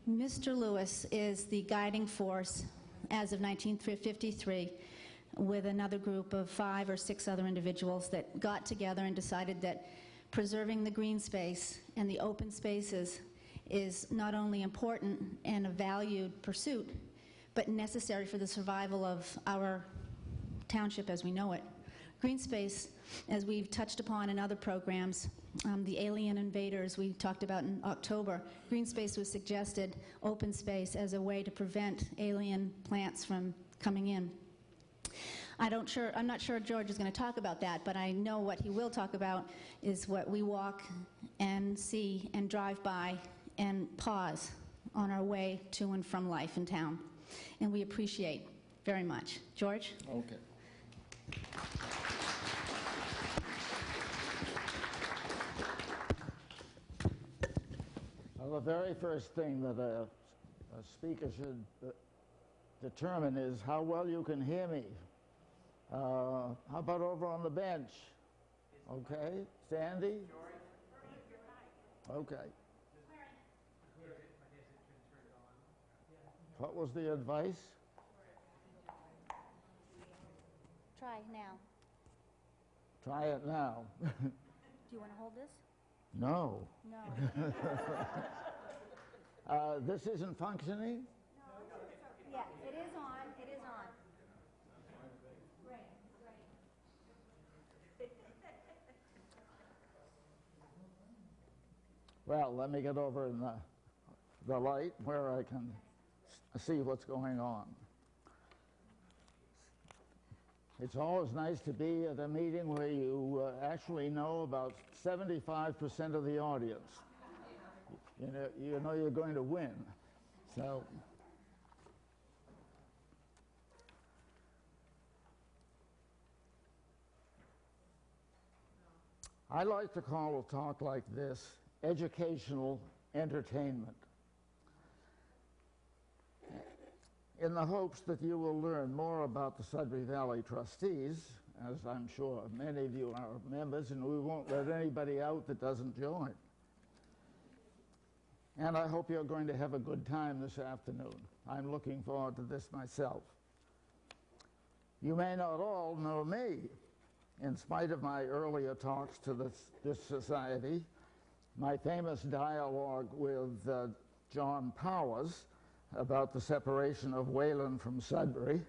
Mr. Lewis is the guiding force as of 1953 with another group of 5 or 6 other individuals that got together and decided that preserving the green space and the open spaces is not only important and a valued pursuit, but necessary for the survival of our township as we know it. Green space, as we've touched upon in other programs, the alien invaders we talked about in October, green space was suggested, open space, as a way to prevent alien plants from coming in. I'm not sure George is going to talk about that, but I know what he will talk about is what we walk and see and drive by and pause on our way to and from life in town. And we appreciate very much. George? Okay. Well, the very first thing that a speaker should determine is how well you can hear me. How about over on the bench? Okay. Sandy? Okay. What was the advice? Try now. Try it now. Do you want to hold this? No. No. This isn't functioning? No. Yeah, it is on. It is on. Great, great. Well, let me get over in the light where I can see what's going on. It's always nice to be at a meeting where you actually know about 75% of the audience. You know you're going to win. So I like to call a talk like this educational entertainment, in the hopes that you will learn more about the Sudbury Valley Trustees, as I'm sure many of you are members, and we won't let anybody out that doesn't join. And I hope you're going to have a good time this afternoon. I'm looking forward to this myself. You may not all know me. In spite of my earlier talks to this society, my famous dialogue with John Powers about the separation of Wayland from Sudbury,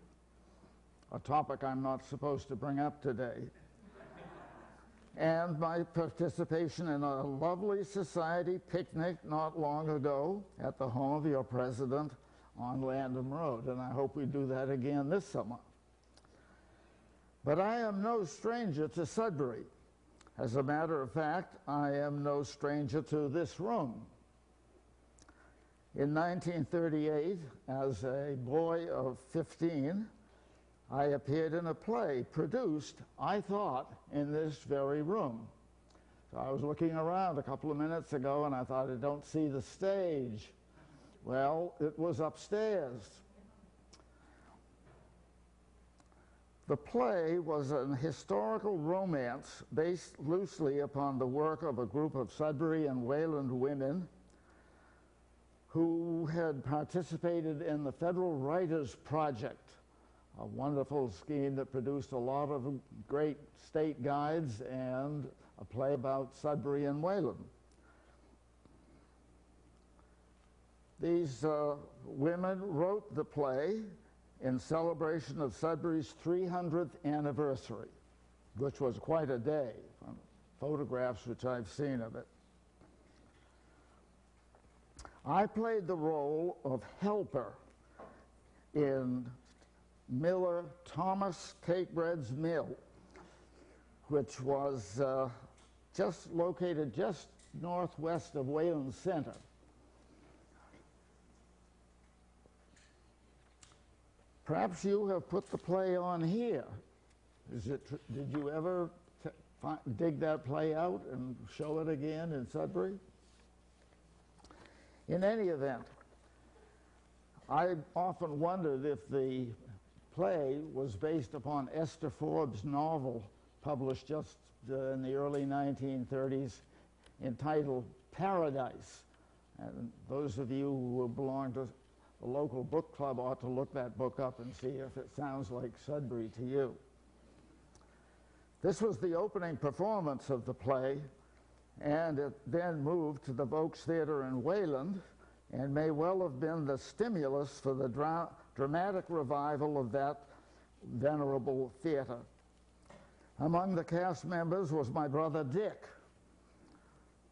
a topic I'm not supposed to bring up today, and my participation in a lovely society picnic not long ago at the home of your president on Landham Road, and I hope we do that again this summer. But I am no stranger to Sudbury. As a matter of fact, I am no stranger to this room. In 1938, as a boy of 15, I appeared in a play produced, I thought, in this very room. So I was looking around a couple of minutes ago and I thought, I don't see the stage. Well, it was upstairs. The play was an historical romance based loosely upon the work of a group of Sudbury and Wayland women who had participated in the Federal Writers Project, a wonderful scheme that produced a lot of great state guides and a play about Sudbury and Wayland. These women wrote the play in celebration of Sudbury's 300th anniversary, which was quite a day, from photographs which I've seen of it. I played the role of helper in Miller Thomas Cakebread's Mill, which was just located just northwest of Wayland Center. Perhaps you have put the play on here. Did you ever dig that play out and show it again in Sudbury? In any event, I often wondered if the play was based upon Esther Forbes' novel published just in the early 1930s entitled Paradise. And those of you who belong to the local book club ought to look that book up and see if it sounds like Sudbury to you. This was the opening performance of the play, and it then moved to the Vokes Theatre in Wayland, and may well have been the stimulus for the dramatic revival of that venerable theatre. Among the cast members was my brother Dick,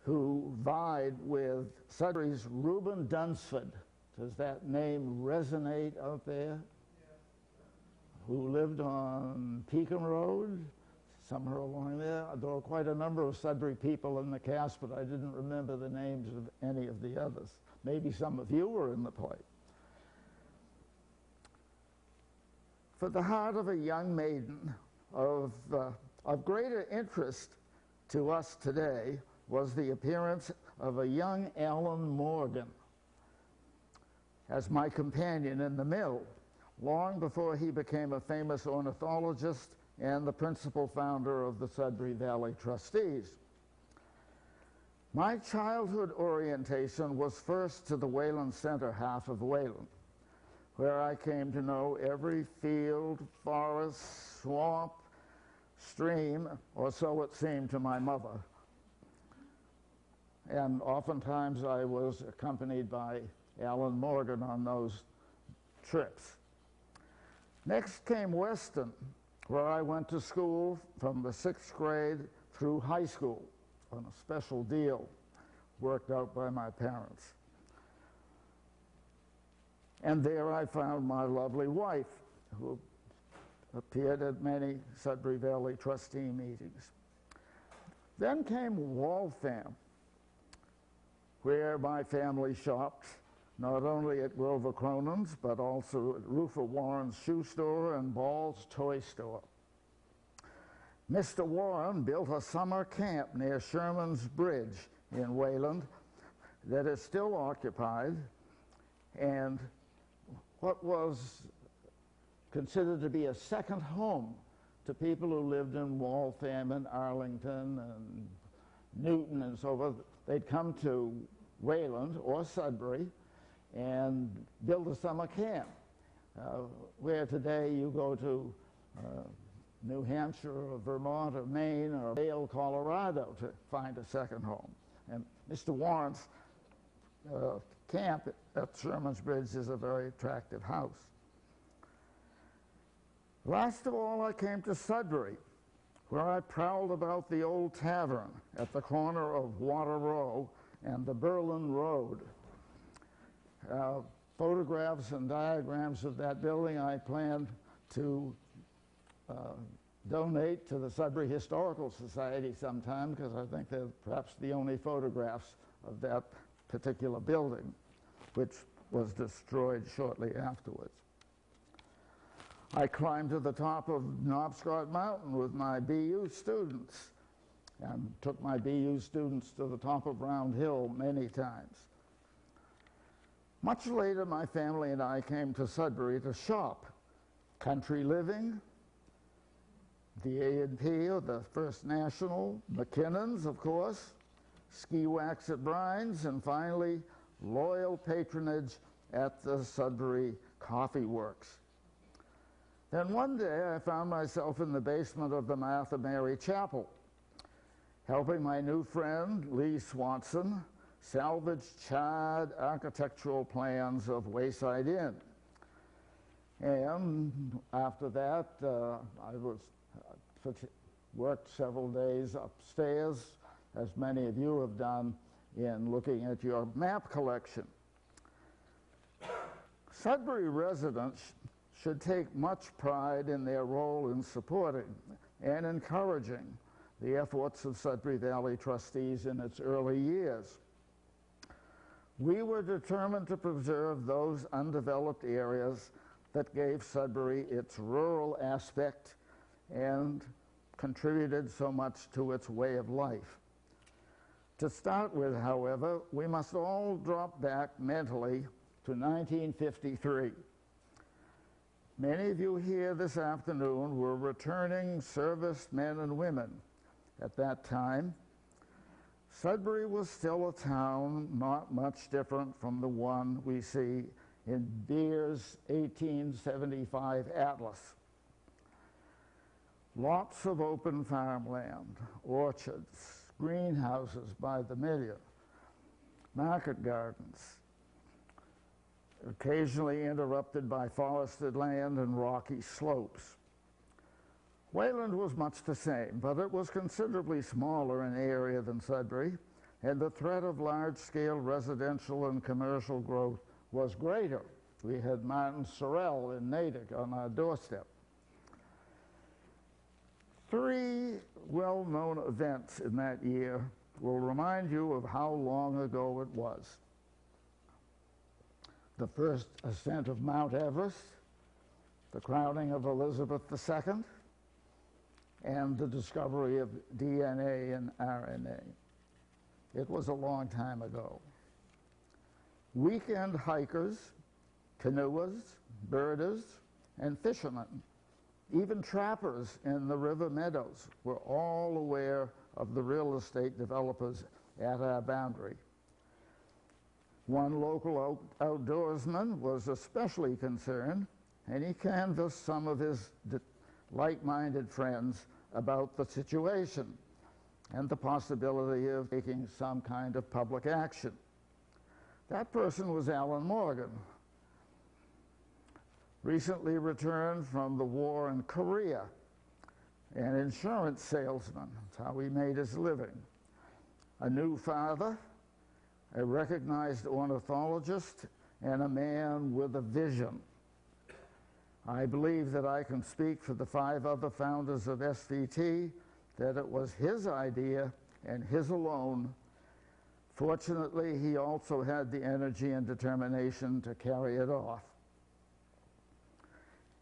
who vied with Sudbury's Reuben Dunsford. Does that name resonate out there? Who lived on Pekin Road, somewhere along there. There were quite a number of Sudbury people in the cast, but I didn't remember the names of any of the others. Maybe some of you were in the play. For the heart of a young maiden of greater interest to us today was the appearance of a young Alan Morgan as my companion in the mill, long before he became a famous ornithologist and the principal founder of the Sudbury Valley Trustees. My childhood orientation was first to the Wayland Center half of Wayland, where I came to know every field, forest, swamp, stream, or so it seemed to my mother. And oftentimes I was accompanied by Alan Morgan on those trips. Next came Weston, where I went to school from the 6th grade through high school on a special deal worked out by my parents. And there I found my lovely wife, who appeared at many Sudbury Valley trustee meetings. Then came Waltham, where my family shopped, not only at Grover Cronin's, but also at Rufus Warren's shoe store and Ball's toy store. Mr. Warren built a summer camp near Sherman's Bridge in Wayland that is still occupied, and what was considered to be a second home to people who lived in Waltham and Arlington and Newton and so forth. They'd come to Wayland or Sudbury and build a summer camp, where today you go to New Hampshire or Vermont or Maine or Vail, Colorado to find a second home. And Mr. Warren's camp at Sherman's Bridge is a very attractive house. Last of all, I came to Sudbury, where I prowled about the old tavern at the corner of Water Row and the Berlin Road. Photographs and diagrams of that building I planned to donate to the Sudbury Historical Society sometime, because I think they're perhaps the only photographs of that particular building, which was destroyed shortly afterwards. I climbed to the top of Knobscott Mountain with my BU students and took my BU students to the top of Round Hill many times. Much later, my family and I came to Sudbury to shop. Country Living, the A&P, or the First National, McKinnon's, of course, Ski Wax at Brine's, and finally, loyal patronage at the Sudbury Coffee Works. Then one day, I found myself in the basement of the Martha Mary Chapel, helping my new friend, Lee Swanson, salvage charred architectural plans of Wayside Inn. And after that, I worked several days upstairs, as many of you have done, in looking at your map collection. Sudbury residents should take much pride in their role in supporting and encouraging the efforts of Sudbury Valley Trustees in its early years. We were determined to preserve those undeveloped areas that gave Sudbury its rural aspect and contributed so much to its way of life. To start with, however, we must all drop back mentally to 1953. Many of you here this afternoon were returning servicemen and women at that time. Sudbury was still a town not much different from the one we see in Beer's 1875 atlas. Lots of open farmland, orchards, greenhouses by the million, market gardens, occasionally interrupted by forested land and rocky slopes. Wayland was much the same, but it was considerably smaller in area than Sudbury, and the threat of large-scale residential and commercial growth was greater. We had Martin Sorrell in Natick on our doorstep. Three well-known events in that year will remind you of how long ago it was. The first ascent of Mount Everest, the crowning of Elizabeth II, and the discovery of DNA and RNA. It was a long time ago. Weekend hikers, canoers, birders, and fishermen, even trappers in the river meadows, were all aware of the real estate developers at our boundary. One local outdoorsman was especially concerned, and he canvassed some of his like-minded friends about the situation and the possibility of taking some kind of public action. That person was Alan Morgan, recently returned from the war in Korea, an insurance salesman. That's how he made his living. A new father, a recognized ornithologist, and a man with a vision. I believe that I can speak for the 5 other founders of SVT that it was his idea and his alone. Fortunately, he also had the energy and determination to carry it off.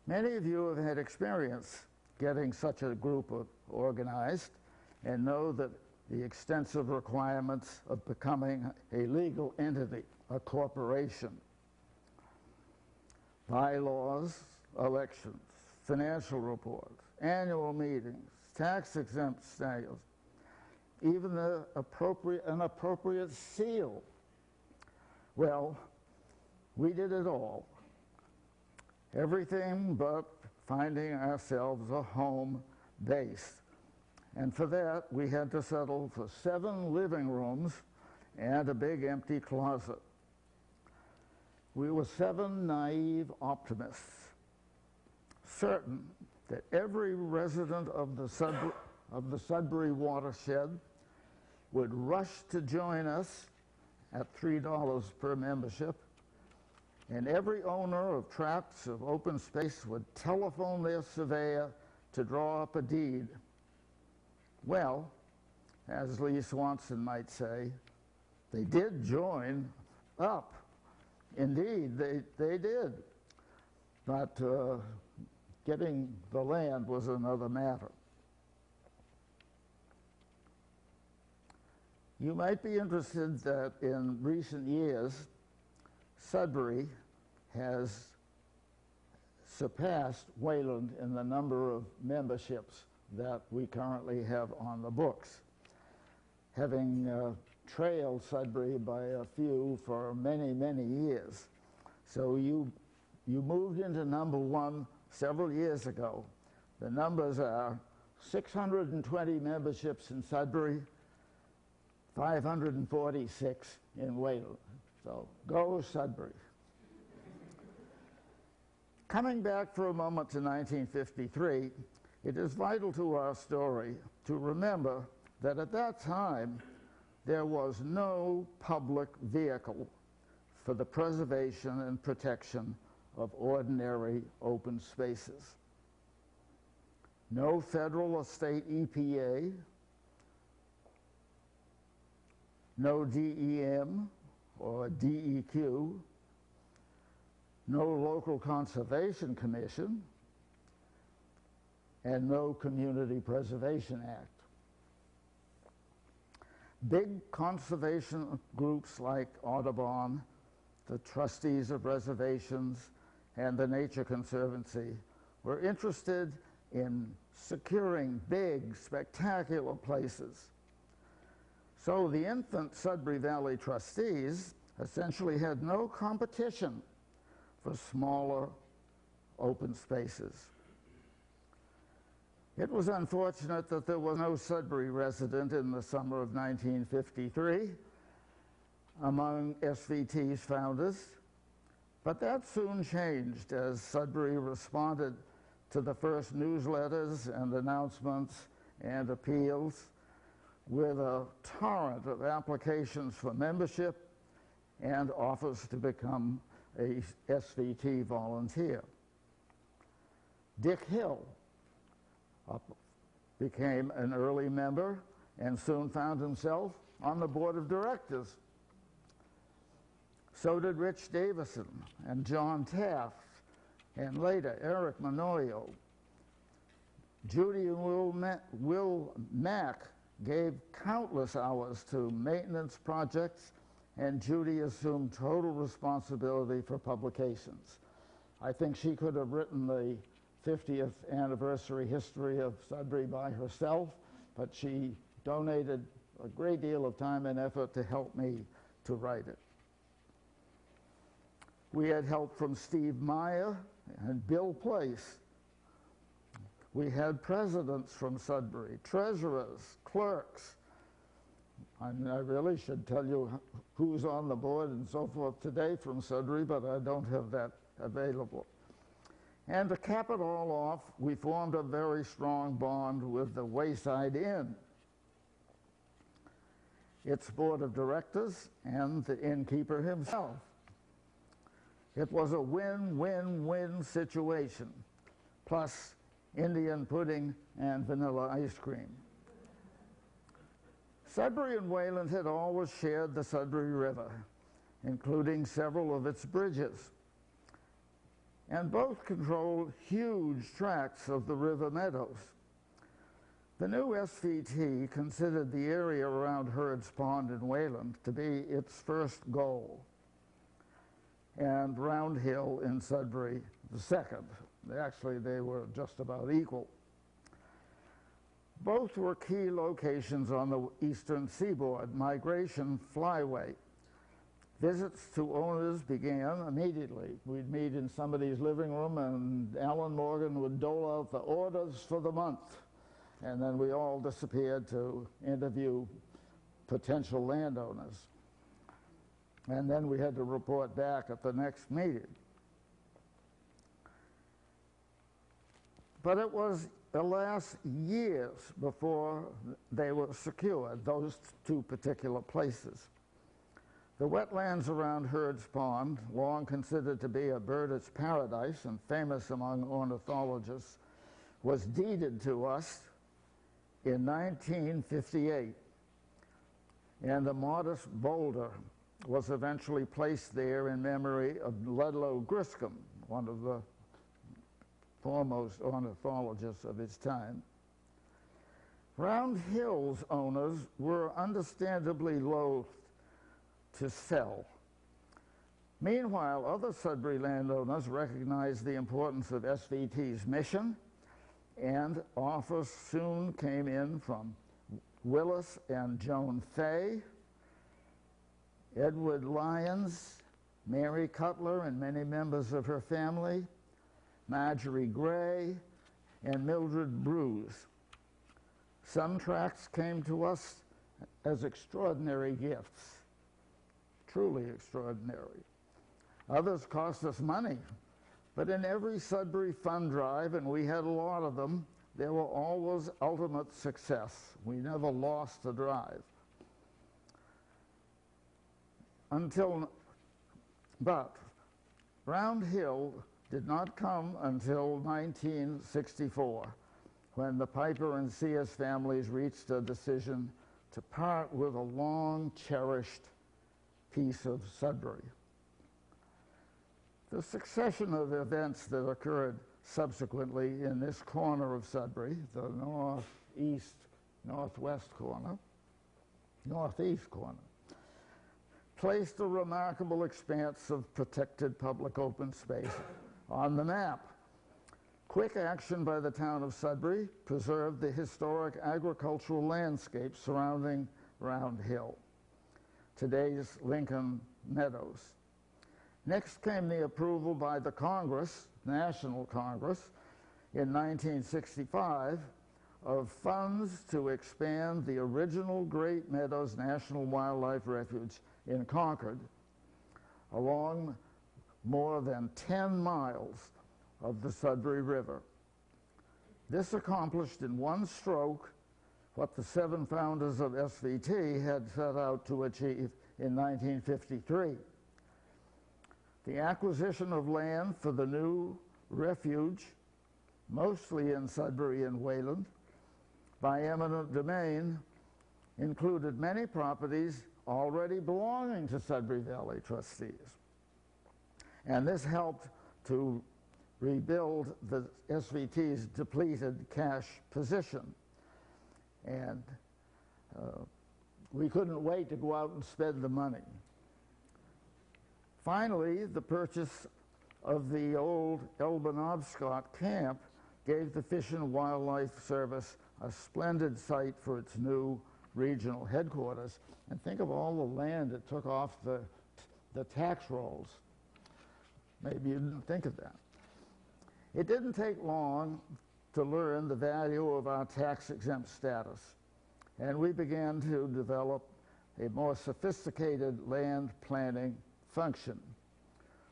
Many of you have had experience getting such a group organized and know that the extensive requirements of becoming a legal entity, a corporation, bylaws, elections, financial reports, annual meetings, tax-exempt status, even an appropriate seal. Well, we did it all. Everything but finding ourselves a home base. And for that, we had to settle for 7 living rooms and a big empty closet. We were 7 naive optimists, certain that every resident of the Sudbury watershed would rush to join us at $3 per membership, and every owner of tracts of open space would telephone their surveyor to draw up a deed. Well, as Lee Swanson might say, they did join up. Indeed, they did. But getting the land was another matter. You might be interested that in recent years, Sudbury has surpassed Wayland in the number of memberships that we currently have on the books, having trailed Sudbury by a few for many, many years. So you moved into number 1 several years ago. The numbers are 620 memberships in Sudbury, 546 in Wayland. So go Sudbury. Coming back for a moment to 1953, it is vital to our story to remember that at that time, there was no public vehicle for the preservation and protection of ordinary open spaces. No federal or state EPA, no DEM or DEQ, no local conservation commission, and no Community Preservation Act. Big conservation groups like Audubon, the Trustees of Reservations, and the Nature Conservancy were interested in securing big, spectacular places. So the infant Sudbury Valley Trustees essentially had no competition for smaller open spaces. It was unfortunate that there was no Sudbury resident in the summer of 1953 among SVT's founders, but that soon changed as Sudbury responded to the first newsletters and announcements and appeals with a torrent of applications for membership and offers to become a SVT volunteer. Dick Hill became an early member and soon found himself on the board of directors. So did Rich Davison and John Taft, and later Eric Manoyo. Judy and Will Mack gave countless hours to maintenance projects, and Judy assumed total responsibility for publications. I think she could have written the 50th anniversary history of Sudbury by herself, but she donated a great deal of time and effort to help me to write it. We had help from Steve Meyer and Bill Place. We had presidents from Sudbury, treasurers, clerks. I really should tell you who's on the board and so forth today from Sudbury, but I don't have that available. And to cap it all off, we formed a very strong bond with the Wayside Inn, its board of directors, and the innkeeper himself. It was a win-win-win situation, plus Indian pudding and vanilla ice cream. Sudbury and Wayland had always shared the Sudbury River, including several of its bridges, and both controlled huge tracts of the river meadows. The new SVT considered the area around Hurd's Pond in Wayland to be its first goal, and Round Hill in Sudbury the second. Actually, they were just about equal. Both were key locations on the eastern seaboard migration flyway. Visits to owners began immediately. We'd meet in somebody's living room and Alan Morgan would dole out the orders for the month. And then we all disappeared to interview potential landowners. And then we had to report back at the next meeting. But it was, alas, years before they were secured, those two particular places. The wetlands around Hurd's Pond, long considered to be a bird's paradise and famous among ornithologists, was deeded to us in 1958. And a modest boulder was eventually placed there in memory of Ludlow Griscom, one of the foremost ornithologists of his time. Round Hill's owners were understandably loath to sell. Meanwhile, other Sudbury landowners recognized the importance of SVT's mission, and offers soon came in from Willis and Joan Fay, Edward Lyons, Mary Cutler and many members of her family, Marjorie Gray, and Mildred Bruce. Some tracts came to us as extraordinary gifts, truly extraordinary. Others cost us money, but in every Sudbury fund drive, and we had a lot of them, there were always ultimate success. We never lost a drive. But Round Hill did not come until 1964, when the Piper and Sears families reached a decision to part with a long-cherished piece of Sudbury. The succession of events that occurred subsequently in this corner of Sudbury, the northeast corner, placed a remarkable expanse of protected public open space on the map. Quick action by the town of Sudbury preserved the historic agricultural landscape surrounding Round Hill, today's Lincoln Meadows. Next came the approval by the Congress, National Congress, in 1965 of funds to expand the original Great Meadows National Wildlife Refuge in Concord along more than 10 miles of the Sudbury River. This accomplished in one stroke what the 7 founders of SVT had set out to achieve in 1953. The acquisition of land for the new refuge, mostly in Sudbury and Wayland, by eminent domain, included many properties already belonging to Sudbury Valley trustees. And this helped to rebuild the SVT's depleted cash position. And we couldn't wait to go out and spend the money. Finally, the purchase of the old Elbenobscot camp gave the Fish and Wildlife Service a splendid site for its new regional headquarters. And think of all the land it took off the tax rolls. Maybe you didn't think of that. It didn't take long to learn the value of our tax-exempt status, and we began to develop a more sophisticated land planning function.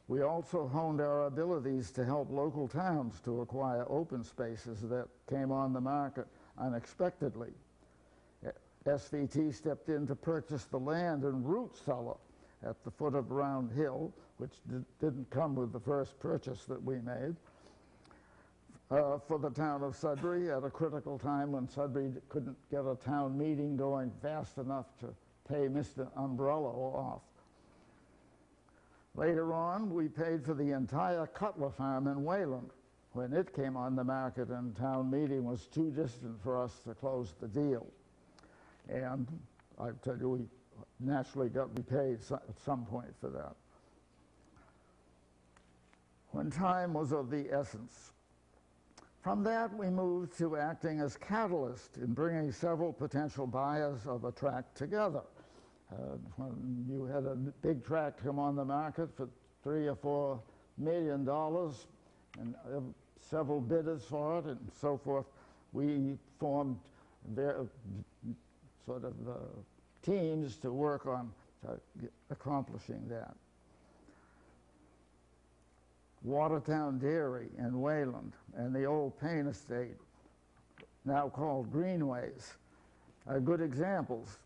We also honed our abilities to help local towns to acquire open spaces that came on the market unexpectedly. SVT stepped in to purchase the land and root cellar at the foot of Round Hill, which didn't come with the first purchase that we made, for the town of Sudbury at a critical time when Sudbury couldn't get a town meeting going fast enough to pay Mr. Umbrella off. Later on, we paid for the entire Cutler farm in Wayland when it came on the market and town meeting was too distant for us to close the deal. And I tell you, we naturally got repaid at some point for that. When time was of the essence. From that, we moved to acting as catalyst in bringing several potential buyers of a tract together. When you had a big tract come on the market for $3 or $4 million and several bidders for it and so forth, we formed teams to work on accomplishing that. Watertown Dairy in Wayland and the old Payne Estate, now called Greenways, are good examples.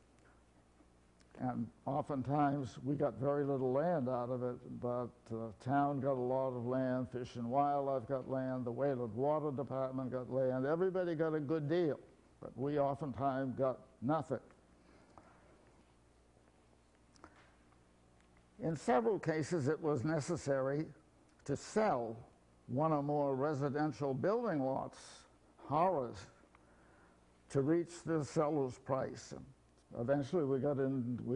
And oftentimes we got very little land out of it, but the town got a lot of land, Fish and Wildlife got land, the Wayland Water Department got land, everybody got a good deal, but we oftentimes got nothing. In several cases it was necessary to sell one or more residential building lots, horrors, to reach the seller's price. And eventually we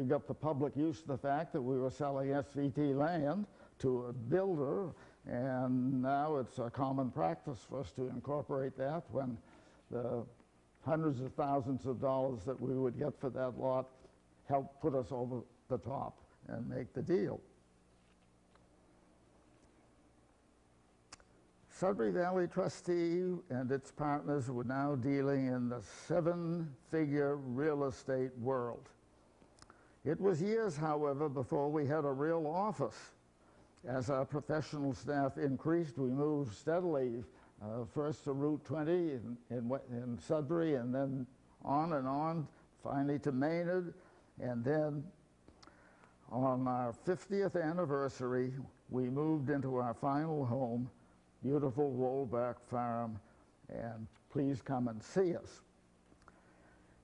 got the public use of the fact that we were selling SVT land to a builder, and now it's a common practice for us to incorporate that when the hundreds of thousands of dollars that we would get for that lot helped put us over the top and make the deal. Sudbury Valley Trustee and its partners were now dealing in the 7-figure real estate world. It was years, however, before we had a real office. As our professional staff increased, we moved steadily, first to Route 20 in Sudbury, and then on, finally to Maynard, and then on our 50th anniversary, we moved into our final home, beautiful rollback farm, and please come and see us.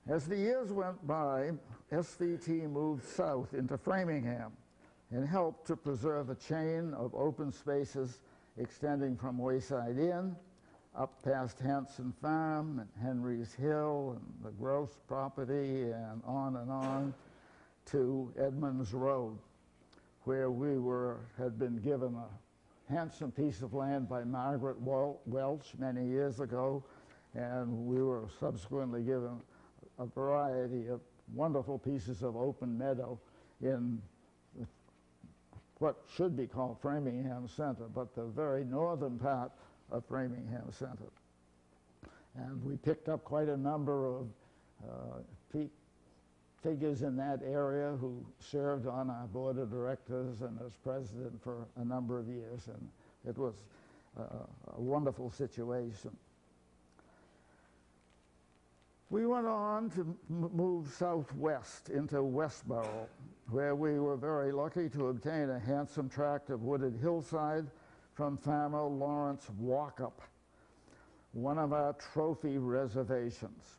As the years went by, SVT moved south into Framingham and helped to preserve a chain of open spaces extending from Wayside Inn up past Hanson Farm and Henry's Hill and the Gross property and on to Edmonds Road, where we had been given a handsome piece of land by Margaret Welch many years ago, and we were subsequently given a variety of wonderful pieces of open meadow in what should be called Framingham Center, but the very northern part of Framingham Center. And we picked up quite a number of figures in that area who served on our board of directors and as president for a number of years, and it was a wonderful situation. We went on to move southwest into Westboro, where we were very lucky to obtain a handsome tract of wooded hillside from farmer Lawrence Walkup, one of our trophy reservations.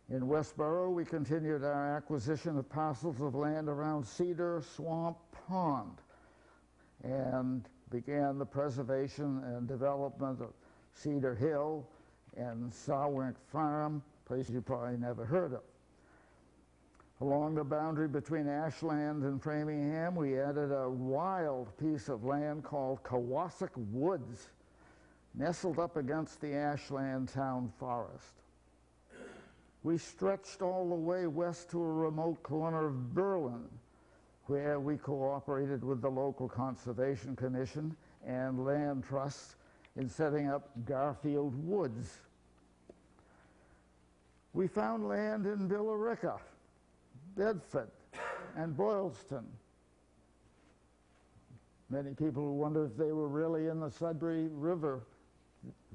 In Westboro, we continued our acquisition of parcels of land around Cedar Swamp Pond and began the preservation and development of Cedar Hill and Sawwink Farm, place you probably never heard of. Along the boundary between Ashland and Framingham, we added a wild piece of land called Kawasik Woods, nestled up against the Ashland Town Forest. We stretched all the way west to a remote corner of Berlin, where we cooperated with the local Conservation Commission and land trusts in setting up Garfield Woods. We found land in Billerica, Bedford, and Boylston. Many people wonder if they were really in the Sudbury River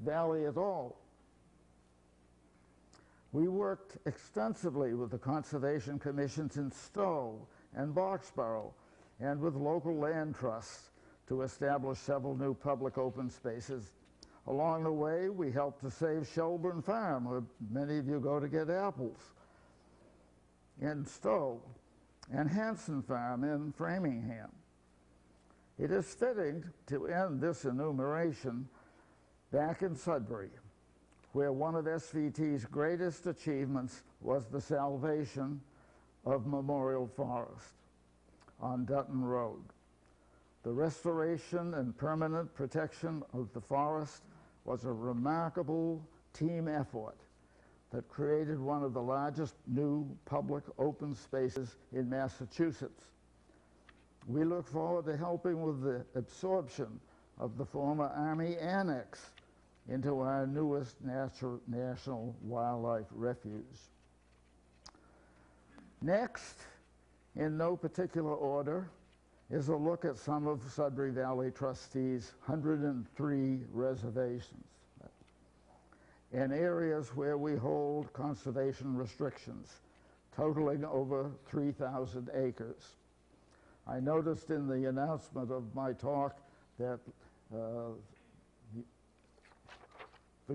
Valley at all. We worked extensively with the Conservation Commissions in Stowe and Boxborough and with local land trusts to establish several new public open spaces. Along the way, we helped to save Shelburne Farm, where many of you go to get apples, in Stowe, and Hanson Farm in Framingham. It is fitting to end this enumeration back in Sudbury, where one of SVT's greatest achievements was the salvation of Memorial Forest on Dutton Road. The restoration and permanent protection of the forest was a remarkable team effort that created one of the largest new public open spaces in Massachusetts. We look forward to helping with the absorption of the former Army Annex into our newest national wildlife refuge. Next, in no particular order, is a look at some of Sudbury Valley Trustees' 103 reservations in areas where we hold conservation restrictions, totaling over 3,000 acres. I noticed in the announcement of my talk that the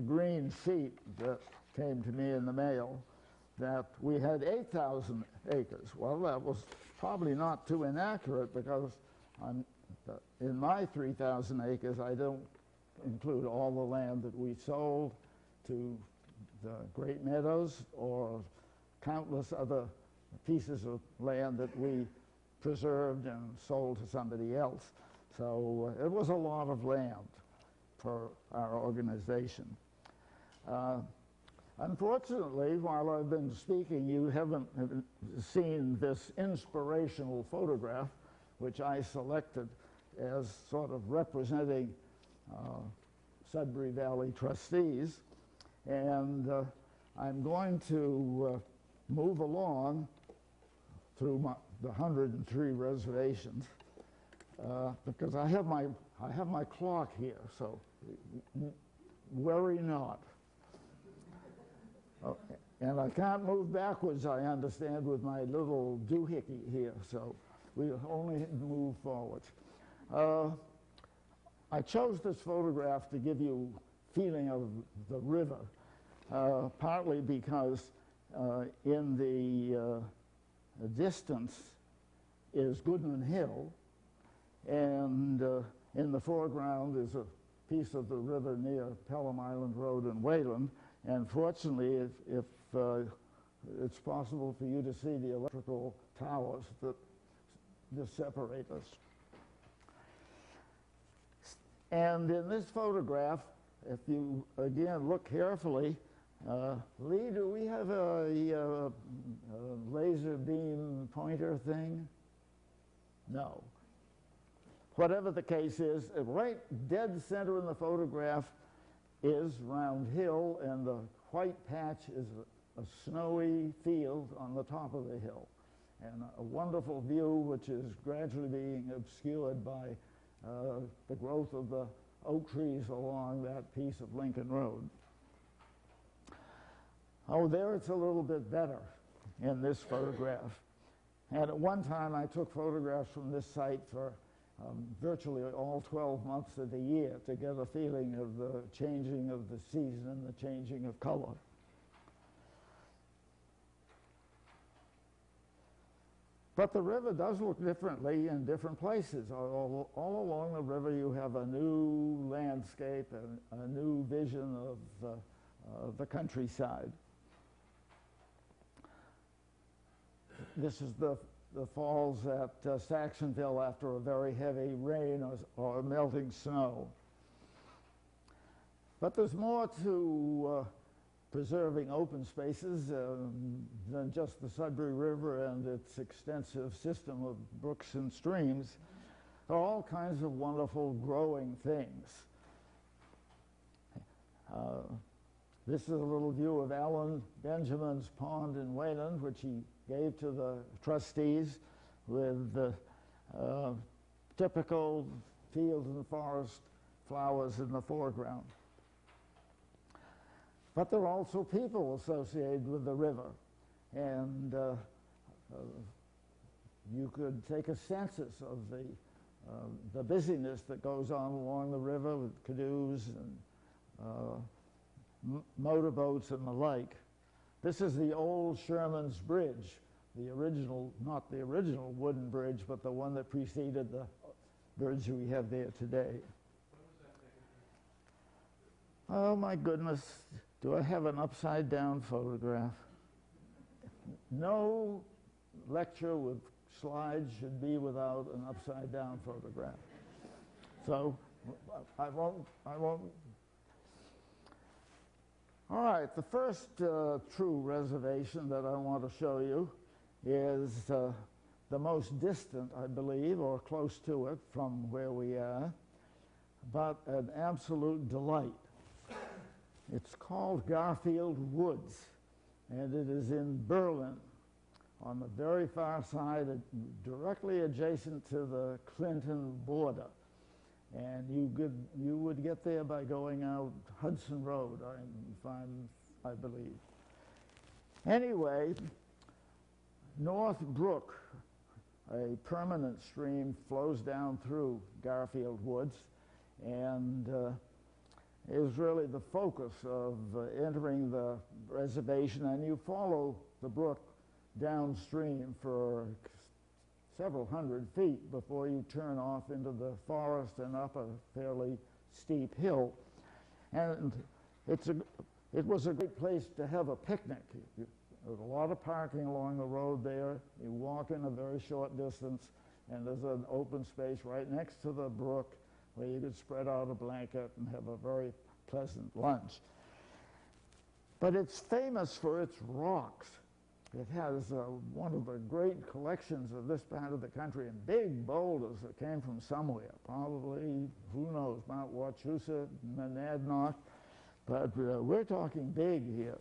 green sheet that came to me in the mail, that we had 8,000 acres. Well, that was probably not too inaccurate, because in my 3,000 acres, I don't include all the land that we sold to the Great Meadows or countless other pieces of land that we preserved and sold to somebody else. So it was a lot of land for our organization. Unfortunately, while I've been speaking, you haven't seen this inspirational photograph, which I selected as sort of representing Sudbury Valley Trustees. And I'm going to move along through the 103 reservations because I have my clock here, so worry not. And I can't move backwards, I understand, with my little doohickey here, so we only move forward. I chose this photograph to give you a feeling of the river, partly because in the distance is Goodman Hill, and in the foreground is a piece of the river near Pelham Island Road in Wayland. And fortunately, if it's possible for you to see the electrical towers that just separate us. And in this photograph, if you again look carefully, Lee, do we have a laser beam pointer thing? No. Whatever the case is, right dead center in the photograph is Round Hill, and the white patch is a snowy field on the top of the hill. And a wonderful view which is gradually being obscured by the growth of the oak trees along that piece of Lincoln Road. Oh, there it's a little bit better in this photograph. And at one time I took photographs from this site for virtually all 12 months of the year to get a feeling of the changing of the season and the changing of color. But the river does look differently in different places. All along the river you have a new landscape and a new vision of the countryside. This is the falls at Saxonville after a very heavy rain or melting snow. But there's more to preserving open spaces than just the Sudbury River and its extensive system of brooks and streams. There are all kinds of wonderful growing things. This is a little view of Alan Benjamin's pond in Wayland, which he gave to the trustees, with typical field and forest flowers in the foreground. But there are also people associated with the river, and you could take a census of the busyness that goes on along the river with canoes and motorboats and the like. This is the old Sherman's Bridge, the original, not the original wooden bridge, but the one that preceded the bridge we have there today. Oh my goodness, do I have an upside down photograph? No lecture with slides should be without an upside down photograph. So I won't. All right, the first true reservation that I want to show you is the most distant, I believe, or close to it from where we are, but an absolute delight. It's called Garfield Woods, and it is in Berlin, on the very far side, directly adjacent to the Clinton border. And you would get there by going out Hudson Road, I believe. Anyway, North Brook, a permanent stream, flows down through Garfield Woods, and is really the focus of entering the reservation. And you follow the brook downstream for several hundred feet before you turn off into the forest and up a fairly steep hill. And it was a great place to have a picnic. There's a lot of parking along the road there. You walk in a very short distance, and there's an open space right next to the brook where you could spread out a blanket and have a very pleasant lunch. But it's famous for its rocks. It has one of the great collections of this part of the country, and big boulders that came from somewhere, probably, who knows, Mount Wachusett, Monadnock, but we're talking big here.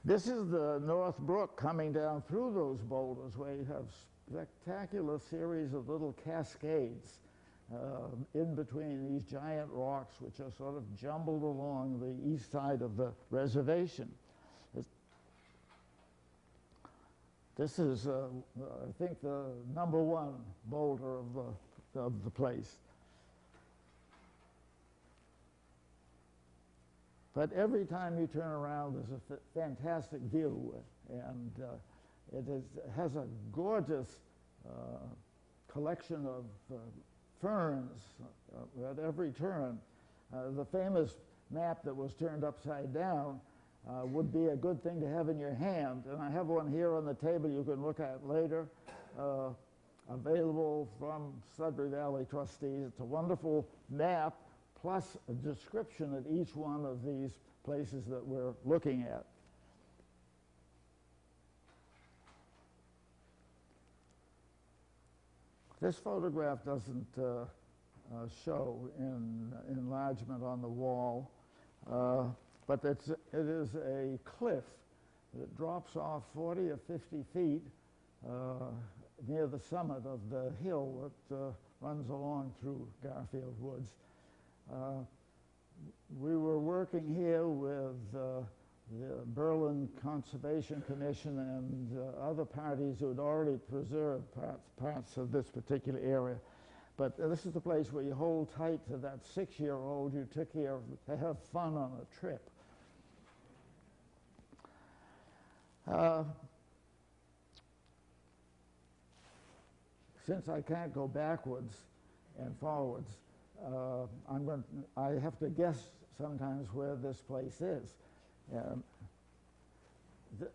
This is the North Brook coming down through those boulders, where you have spectacular series of little cascades in between these giant rocks, which are sort of jumbled along the east side of the reservation. This is, I think, the #1 boulder of the place. But every time you turn around, there's a fantastic view, and it has a gorgeous collection of ferns at every turn. The famous map that was turned upside down would be a good thing to have in your hand, and I have one here on the table you can look at later, available from Sudbury Valley Trustees. It's a wonderful map, plus a description of each one of these places that we're looking at. This photograph doesn't show in enlargement on the wall, but it is a cliff that drops off 40 or 50 feet near the summit of the hill that runs along through Garfield Woods. We were working here with the Berlin Conservation Commission and other parties who had already preserved parts of this particular area. But this is the place where you hold tight to that 6-year-old you took here to have fun on a trip. Since I can't go backwards and forwards, I have to guess sometimes where this place is.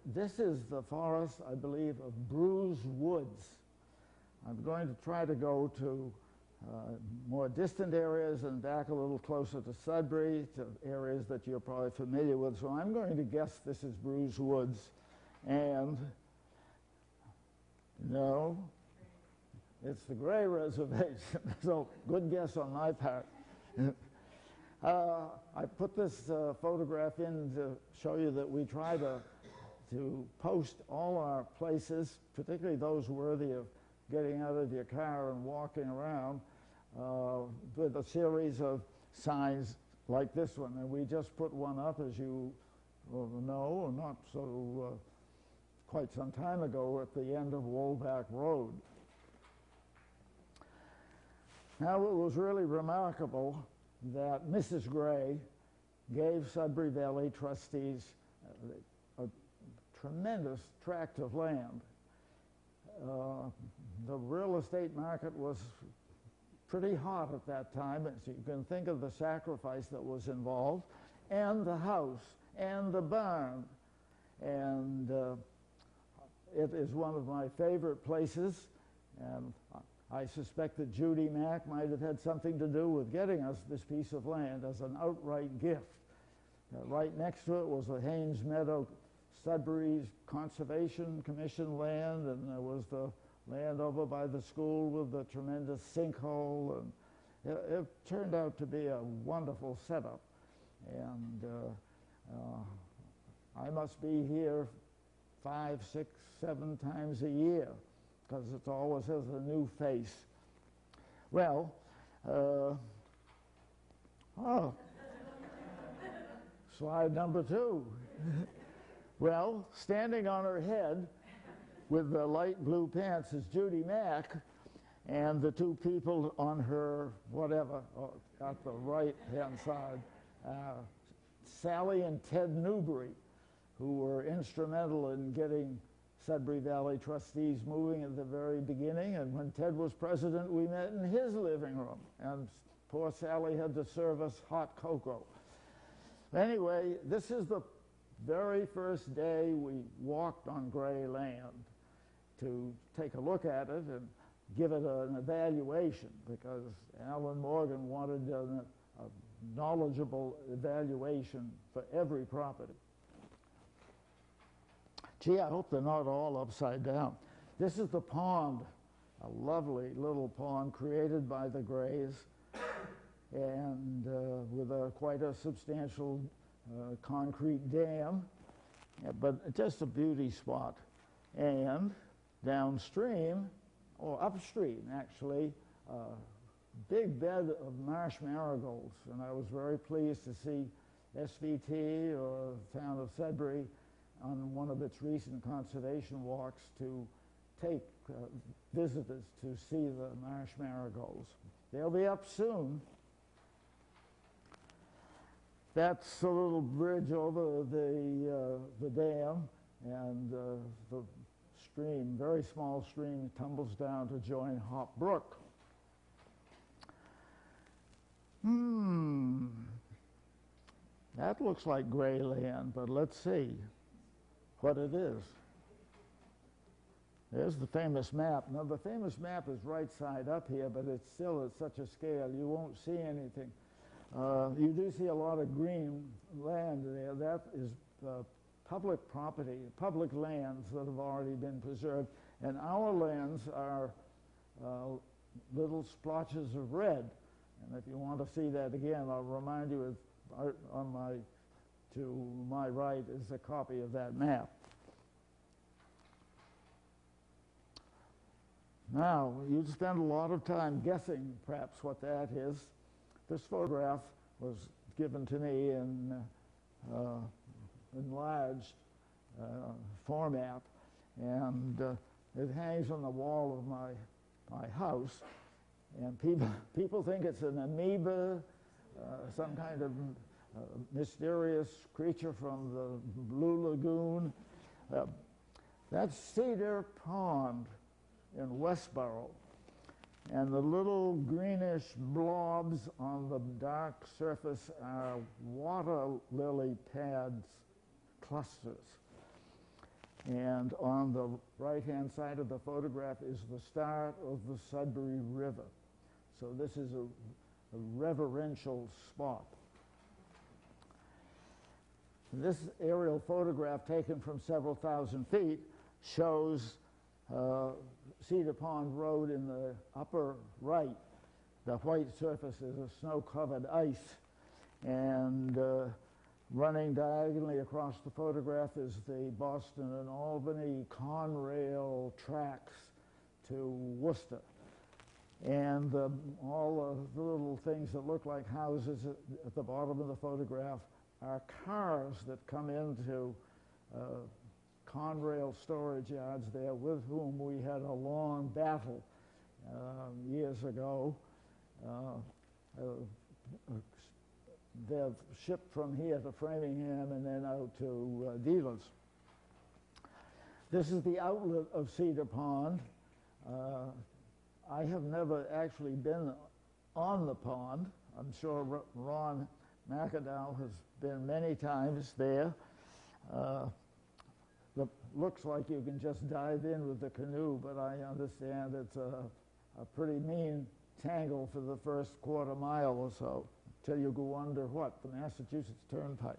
This is the forest, I believe, of Bruce Woods. I'm going to try to go to more distant areas and back a little closer to Sudbury, to areas that you're probably familiar with. So I'm going to guess this is Bruce Woods. And no, it's the Gray Reservation. So good guess on my part. I put this photograph in to show you that we try to post all our places, particularly those worthy of getting out of your car and walking around, with a series of signs like this one. And we just put one up, as you know, not so quite some time ago, at the end of Woolback Road. Now, it was really remarkable that Mrs. Gray gave Sudbury Valley trustees a tremendous tract of land. The real estate market was pretty hot at that time, as you can think of the sacrifice that was involved, and the house, and the barn. And it is one of my favorite places, and I suspect that Judy Mack might have had something to do with getting us this piece of land as an outright gift. Right next to it was the Haynes Meadow Sudbury's Conservation Commission land, and there was the land over by the school with the tremendous sinkhole, and it turned out to be a wonderful setup. And I must be here 5, 6, 7 times a year, because it always has a new face. Well, slide number 2. Well, standing on her head with the light blue pants is Judy Mack, and the 2 people on her whatever, at the right-hand side, Sally and Ted Newbury, who were instrumental in getting Sudbury Valley trustees moving at the very beginning. And when Ted was president, we met in his living room, and poor Sally had to serve us hot cocoa. Anyway, this is the very first day we walked on Gray land to take a look at it and give it an evaluation, because Alan Morgan wanted a knowledgeable evaluation for every property. Gee, I hope they're not all upside down. This is the pond, a lovely little pond created by the Grays, and with quite a substantial concrete dam, but just a beauty spot. And downstream, or upstream actually, big bed of marsh marigolds, and I was very pleased to see SVT, or the town of Sudbury, on one of its recent conservation walks to take visitors to see the marsh marigolds. They'll be up soon. That's a little bridge over the dam, and the stream, very small stream, tumbles down to join Hop Brook. That looks like Gray land, but let's see what it is. There's the famous map. Now, the famous map is right side up here, but it's still at such a scale you won't see anything. You do see a lot of green land there. That is public property, public lands that have already been preserved. And our lands are little splotches of red. And if you want to see that again, I'll remind you to my right is a copy of that map. Now, you'd spend a lot of time guessing perhaps what that is. This photograph was given to me in enlarged format, and it hangs on the wall of my house. And people think it's an amoeba, some kind of mysterious creature from the Blue Lagoon. That's Cedar Pond in Westboro. And the little greenish blobs on the dark surface are water lily pads clusters. And on the right-hand side of the photograph is the start of the Sudbury River. So this is a reverential spot. This aerial photograph taken from several thousand feet shows Cedar Pond Road in the upper right. The white surface is a snow-covered ice, and running diagonally across the photograph is the Boston and Albany Conrail tracks to Worcester. And all of the little things that look like houses at the bottom of the photograph are cars that come into Conrail storage yards there, with whom we had a long battle years ago. They're shipped from here to Framingham and then out to dealers. This is the outlet of Cedar Pond. I have never actually been on the pond. I'm sure Ron McAdow has been many times there. Looks like you can just dive in with the canoe, but I understand it's a pretty mean tangle for the first quarter mile or so, till you go under what? The Massachusetts Turnpike.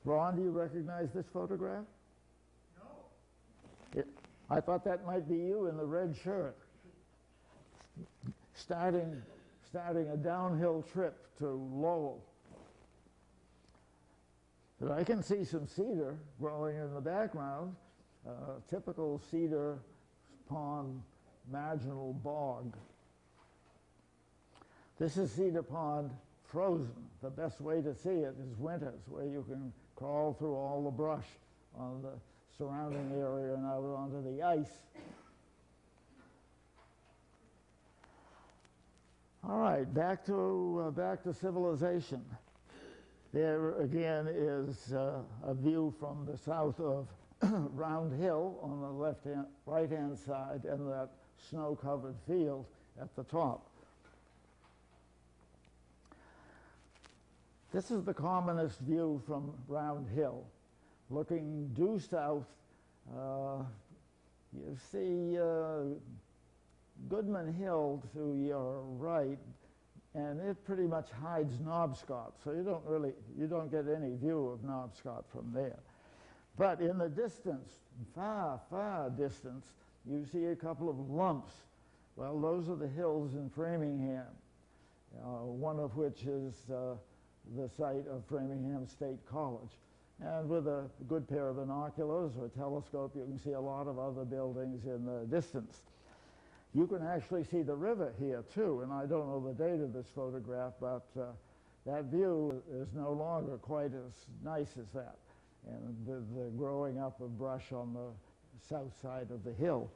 Ron, do you recognize this photograph? No. I thought that might be you in the red shirt, starting a downhill trip to Lowell. But I can see some cedar growing in the background, typical Cedar Pond marginal bog. This is Cedar Pond frozen. The best way to see it is winters, where you can crawl through all the brush on the surrounding area and out onto the ice. All right, back to civilization. There again is a view from the south of Round Hill on the right-hand side, and that snow-covered field at the top. This is the commonest view from Round Hill. Looking due south, you see Goodman Hill to your right, and it pretty much hides Knobscot, so you don't get any view of Knobscot from there. But in the distance, far, far distance, you see a couple of lumps. Well, those are the hills in Framingham, one of which is the site of Framingham State College. And with a good pair of binoculars or a telescope, you can see a lot of other buildings in the distance. You can actually see the river here too, and I don't know the date of this photograph, but that view is no longer quite as nice as that, and the growing up of brush on the south side of the hill.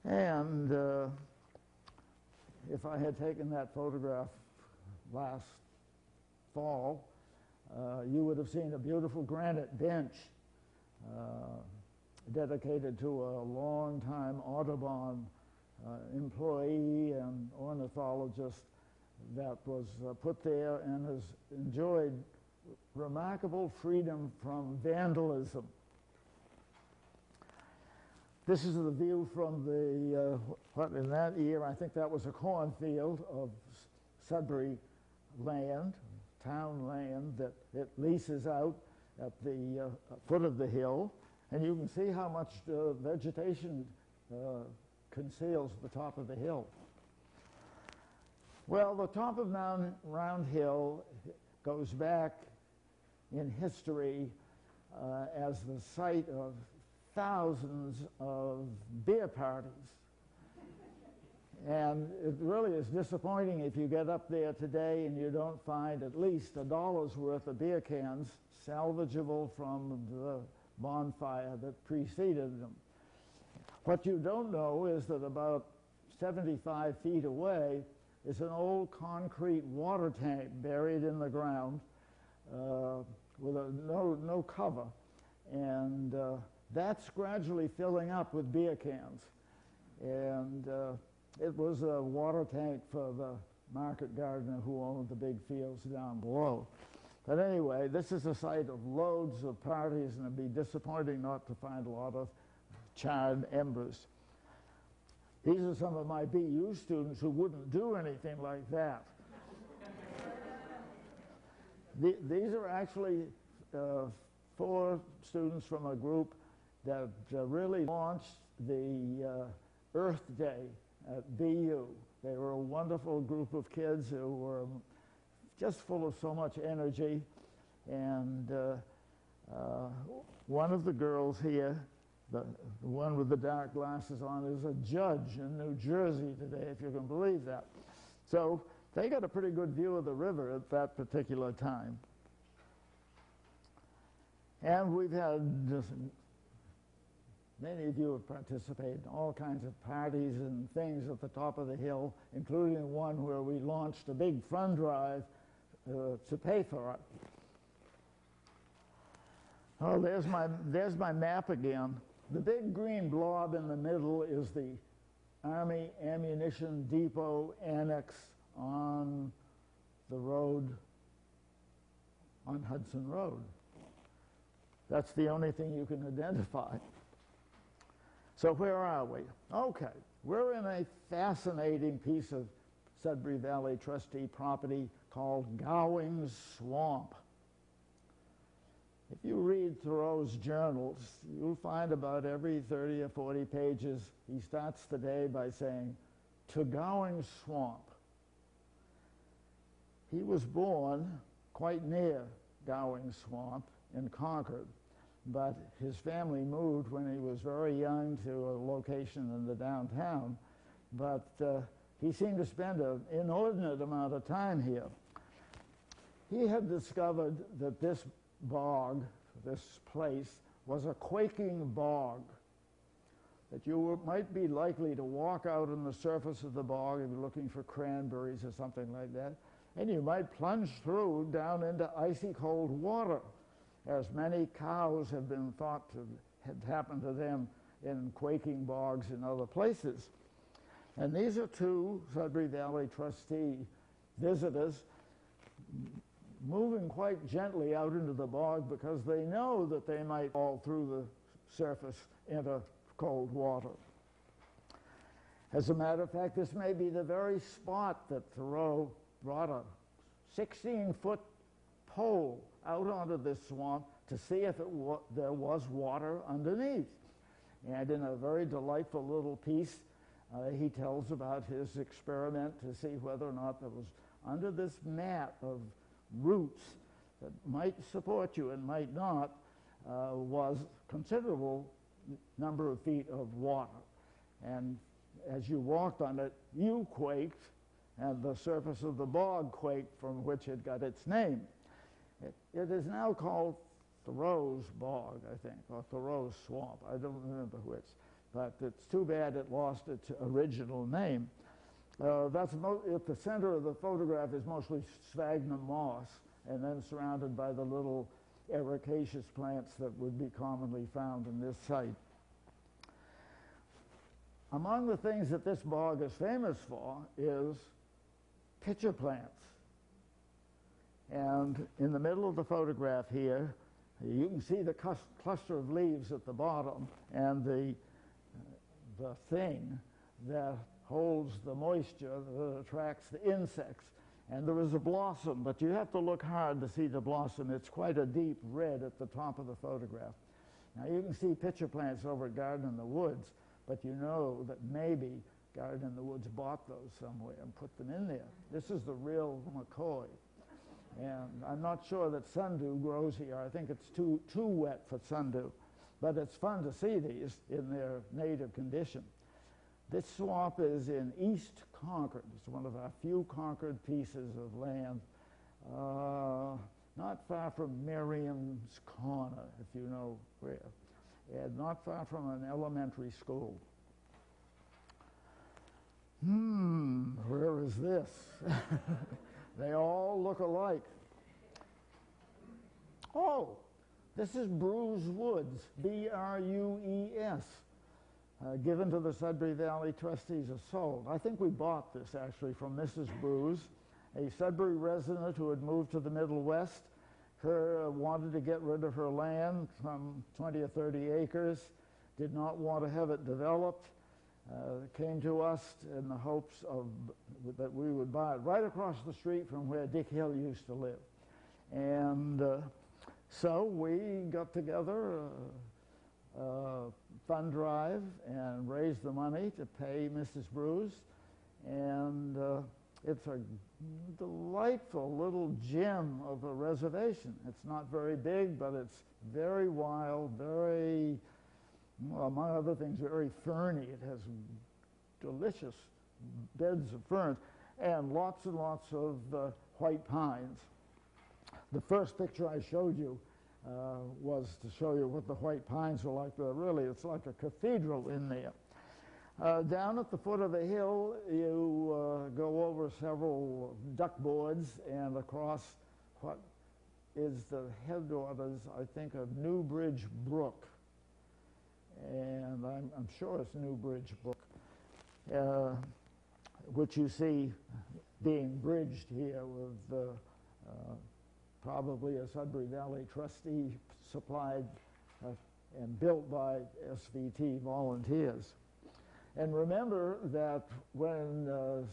And if I had taken that photograph last fall, you would have seen a beautiful granite bench dedicated to a long-time Audubon employee and ornithologist that was put there and has enjoyed remarkable freedom from vandalism. This is the view from the, what in that year, I think that was a cornfield of Sudbury land, town land, that it leases out at the foot of the hill. And you can see how much vegetation conceals the top of the hill. Well, the top of Mount Round Hill goes back in history as the site of thousands of beer parties. And it really is disappointing if you get up there today and you don't find at least $1's worth of beer cans salvageable from the bonfire that preceded them. What you don't know is that about 75 feet away is an old concrete water tank buried in the ground with no cover. And that's gradually filling up with beer cans. And it was a water tank for the market gardener who owned the big fields down below. But anyway, this is a site of loads of parties, and it'd be disappointing not to find a lot of charred embers. These are some of my BU students who wouldn't do anything like that. These are actually 4 students from a group that really launched the Earth Day at BU. They were a wonderful group of kids who were just full of so much energy. And one of the girls here, the one with the dark glasses on, is a judge in New Jersey today, if you can believe that. So they got a pretty good view of the river at that particular time. And we've had just, many of you have participated in all kinds of parties and things at the top of the hill, including one where we launched a big fund drive to pay for it. Oh, there's my map again. The big green blob in the middle is the Army Ammunition Depot Annex on the road, on Hudson Road. That's the only thing you can identify. So where are we? Okay, we're in a fascinating piece of Sudbury Valley trustee property called Gowing's Swamp. If you read Thoreau's journals, you'll find about every 30 or 40 pages, he starts the day by saying, "To Gowing's Swamp." He was born quite near Gowing's Swamp in Concord, but his family moved when he was very young to a location in the downtown. But he seemed to spend an inordinate amount of time here. He had discovered that this bog, this place, was a quaking bog, that you might be likely to walk out on the surface of the bog if you're looking for cranberries or something like that, and you might plunge through down into icy cold water, as many cows have been thought to have happened to them in quaking bogs in other places. And these are 2 Sudbury Valley trustee visitors moving quite gently out into the bog because they know that they might fall through the surface into cold water. As a matter of fact, this may be the very spot that Thoreau brought a 16-foot pole out onto this swamp to see if there was water underneath. And in a very delightful little piece, he tells about his experiment to see whether or not there was under this mat of roots that might support you and might not, was considerable number of feet of water. And as you walked on it, you quaked, and the surface of the bog quaked, from which it got its name. It is now called Thoreau's Bog, I think, or Thoreau's Swamp. I don't remember which, but it's too bad it lost its original name. At the center of the photograph is mostly sphagnum moss, and then surrounded by the little ericaceous plants that would be commonly found in this site. Among the things that this bog is famous for is pitcher plants. And in the middle of the photograph here, you can see the cluster of leaves at the bottom and the thing that holds the moisture that attracts the insects. And there is a blossom, but you have to look hard to see the blossom. It's quite a deep red at the top of the photograph. Now you can see pitcher plants over at Garden in the Woods, but you know that maybe Garden in the Woods bought those somewhere and put them in there. This is the real McCoy. And I'm not sure that sundew grows here. I think it's too wet for sundew. But it's fun to see these in their native condition. This swamp is in East Concord. It's one of our few Concord pieces of land, not far from Merriam's Corner, if you know where, and not far from an elementary school. Where is this? They all look alike. Oh, this is Bruce Woods, B-R-U-E-S, given to the Sudbury Valley Trustees as sold. I think we bought this actually from Mrs. Bruce, a Sudbury resident who had moved to the Middle West. Wanted to get rid of her land, some 20 or 30 acres, did not want to have it developed. Came to us in the hopes that we would buy it right across the street from where Dick Hill used to live. And so we got together a fund drive and raised the money to pay Mrs. Bruce. And it's a delightful little gem of a reservation. It's not very big, but it's very wild, very, well, among other things, very ferny. It has delicious beds of ferns and lots of white pines. The first picture I showed you was to show you what the white pines are like. Really, it's like a cathedral in there. Down at the foot of the hill, you go over several duck boards and across what is the headwaters, I think, of New Bridge Brook. And I'm sure it's New Bridge Brook, which you see being bridged here with probably a Sudbury Valley trustee supplied and built by SVT volunteers. And remember that when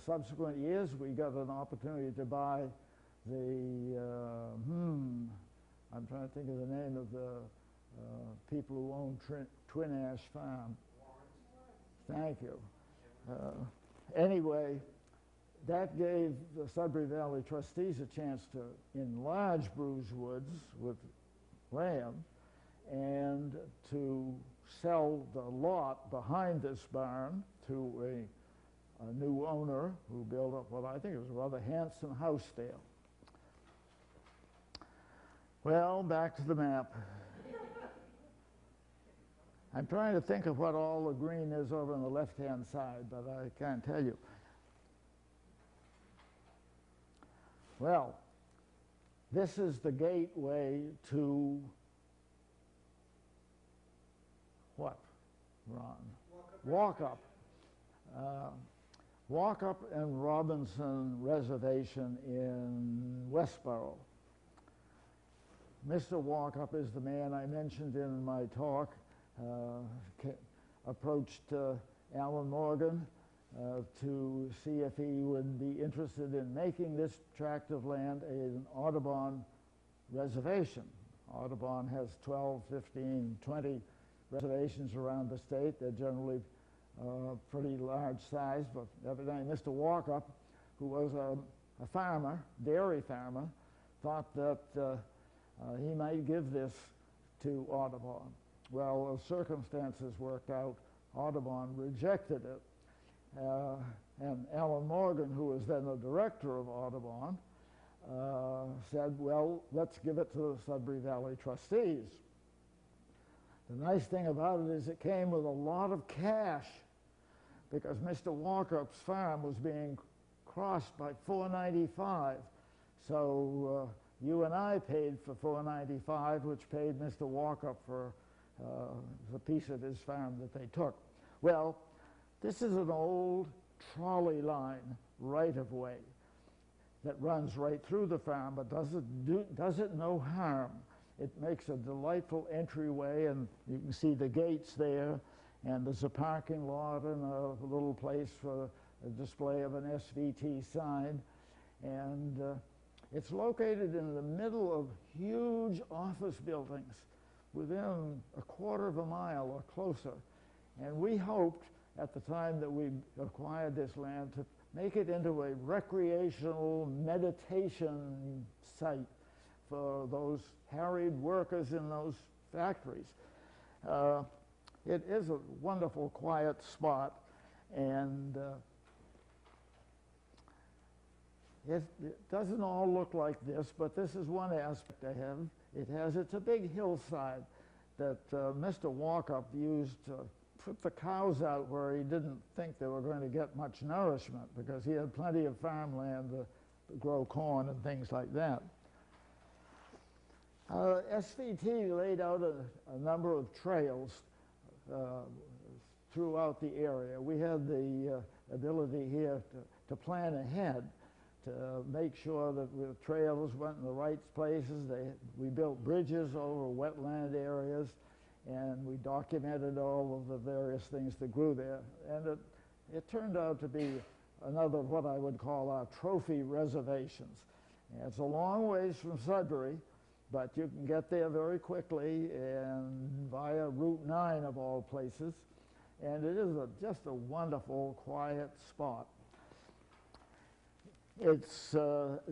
subsequent years we got an opportunity to buy the, I'm trying to think of the name of the people who own Twin Ash Farm. Thank you. Anyway, that gave the Sudbury Valley Trustees a chance to enlarge Bruce Woods with land and to sell the lot behind this barn to a new owner who built up what I think was a rather handsome house there. Well, back to the map. I'm trying to think of what all the green is over on the left-hand side, but I can't tell you. Well, this is the gateway to what, Ron? Walkup. Walkup and Robinson Reservation in Westboro. Mr. Walkup is the man I mentioned in my talk. Approached Alan Morgan to see if he would be interested in making this tract of land an Audubon reservation. Audubon has 12, 15, 20 reservations around the state. They're generally pretty large size, but evidently Mr. Walkup, who was a farmer, dairy farmer, thought that he might give this to Audubon. Well, as circumstances worked out, Audubon rejected it. And Alan Morgan, who was then the director of Audubon, said, well, let's give it to the Sudbury Valley Trustees. The nice thing about it is it came with a lot of cash because Mr. Walkup's farm was being crossed by 495. So you and I paid for 495, which paid Mr. Walkup for the piece of his farm that they took. Well, this is an old trolley line right-of-way that runs right through the farm, but does it no harm. It makes a delightful entryway, and you can see the gates there, and there's a parking lot and a little place for a display of an SVT sign. And it's located in the middle of huge office buildings within a quarter of a mile or closer. And we hoped at the time that we acquired this land to make it into a recreational meditation site for those harried workers in those factories. It is a wonderful, quiet spot, and it doesn't all look like this, but this is one aspect I have. It's a big hillside that Mr. Walkup used to put the cows out where he didn't think they were going to get much nourishment, because he had plenty of farmland to grow corn and things like that. SVT laid out a number of trails throughout the area. We had the ability here to plan ahead, to make sure that the trails went in the right places. We built bridges over wetland areas, and we documented all of the various things that grew there. And it turned out to be another what I would call our trophy reservations. And it's a long ways from Sudbury, but you can get there very quickly and via Route 9 of all places. And it is just a wonderful, quiet spot. It's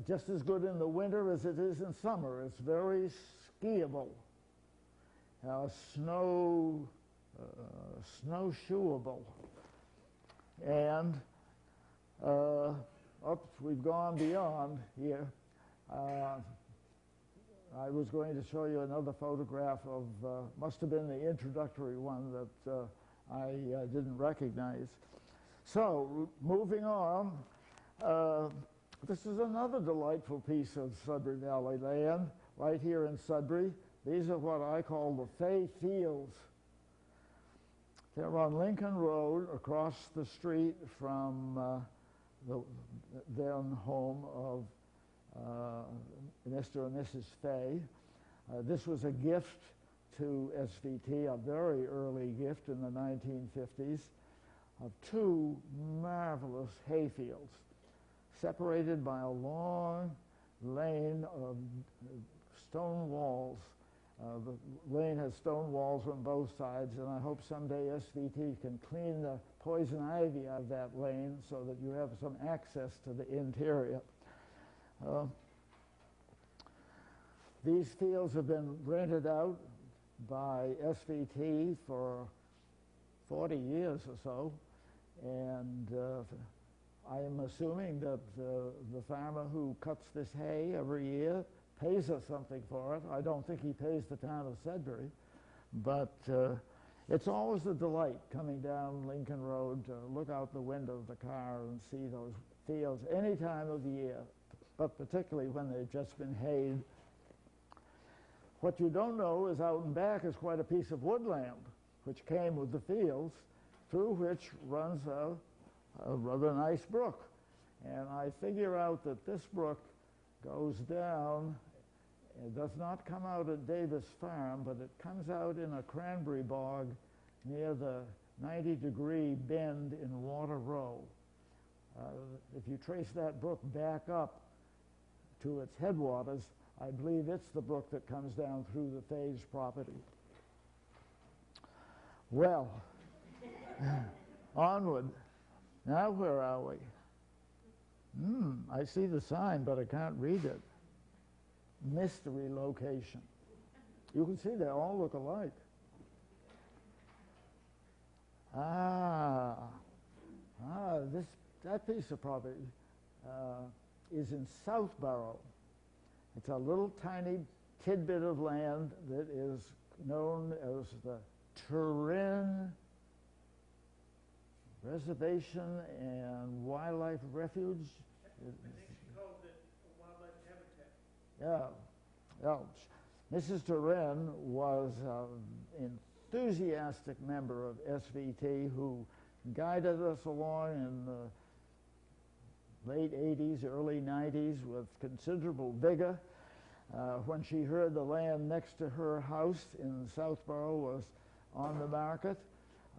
just as good in the winter as it is in summer. It's very skiable, snowshoeable. And we've gone beyond here. I was going to show you another photograph of, must have been the introductory one that I didn't recognize. So, moving on, this is another delightful piece of Sudbury Valley land, right here in Sudbury. These are what I call the Fay Fields. They're on Lincoln Road, across the street from the then home of Mr. and Mrs. Fay. This was a gift to SVT, a very early gift in the 1950s, of two marvelous hayfields, separated by a long lane of stone walls. The lane has stone walls on both sides, and I hope someday SVT can clean the poison ivy out of that lane so that you have some access to the interior. These fields have been rented out by SVT for 40 years or so, and I am assuming that the farmer who cuts this hay every year pays us something for it. I don't think he pays the town of Sudbury, but it's always a delight coming down Lincoln Road to look out the window of the car and see those fields any time of the year, but particularly when they've just been hayed. What you don't know is out and back is quite a piece of woodland, which came with the fields, through which runs a rather nice brook. And I figure out that this brook goes down. It does not come out at Davis Farm, but it comes out in a cranberry bog near the 90-degree bend in Water Row. If you trace that brook back up to its headwaters, I believe it's the brook that comes down through the Fays property. Well, onward. Now where are we? I see the sign, but I can't read it. Mystery location. You can see they all look alike. That piece of property is in Southborough. It's a little tiny tidbit of land that is known as the Turin Reservation and Wildlife Refuge. I think she called it a wildlife habitat. Yeah. Mrs. Turin was an enthusiastic member of SVT who guided us along in the late 80s, early 90s with considerable vigor. When she heard the land next to her house in Southborough was on the market,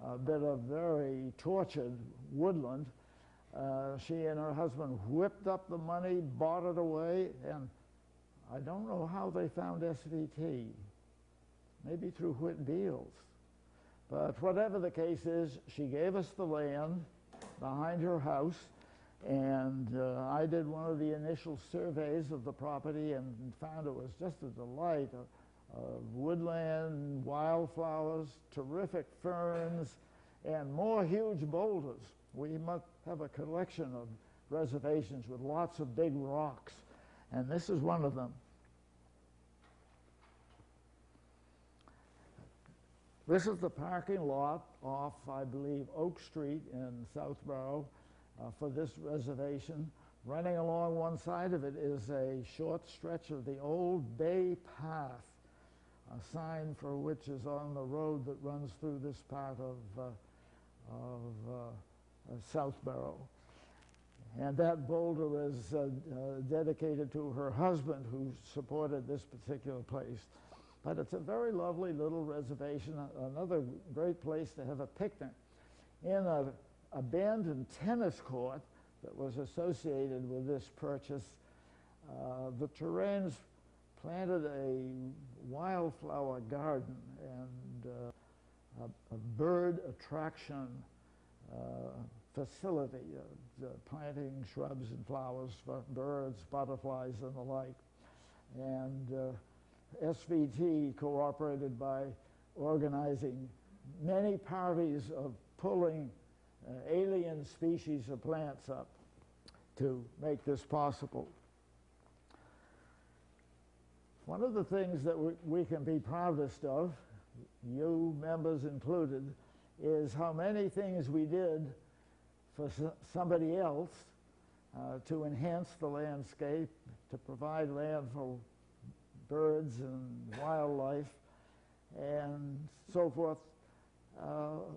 a bit of very tortured woodland, she and her husband whipped up the money, bought it away, and I don't know how they found SVT, maybe through Whit Beals. But whatever the case is, she gave us the land behind her house, and I did one of the initial surveys of the property and found it was just a delight of woodland, wildflowers, terrific ferns, and more huge boulders. We must have a collection of reservations with lots of big rocks, and this is one of them. This is the parking lot off, I believe, Oak Street in Southborough for this reservation. Running along one side of it is a short stretch of the old Bay Path, a sign for which is on the road that runs through this part of Southborough. And that boulder is dedicated to her husband, who supported this particular place. But it's a very lovely little reservation, another great place to have a picnic. In an abandoned tennis court that was associated with this purchase, the Terrains planted a wildflower garden and a bird attraction facility, planting shrubs and flowers for birds, butterflies, and the like. And SVT cooperated by organizing many parties of pulling alien species of plants up to make this possible. One of the things that we can be proudest of, you members included, is how many things we did for somebody else to enhance the landscape, to provide land for birds and wildlife and so forth,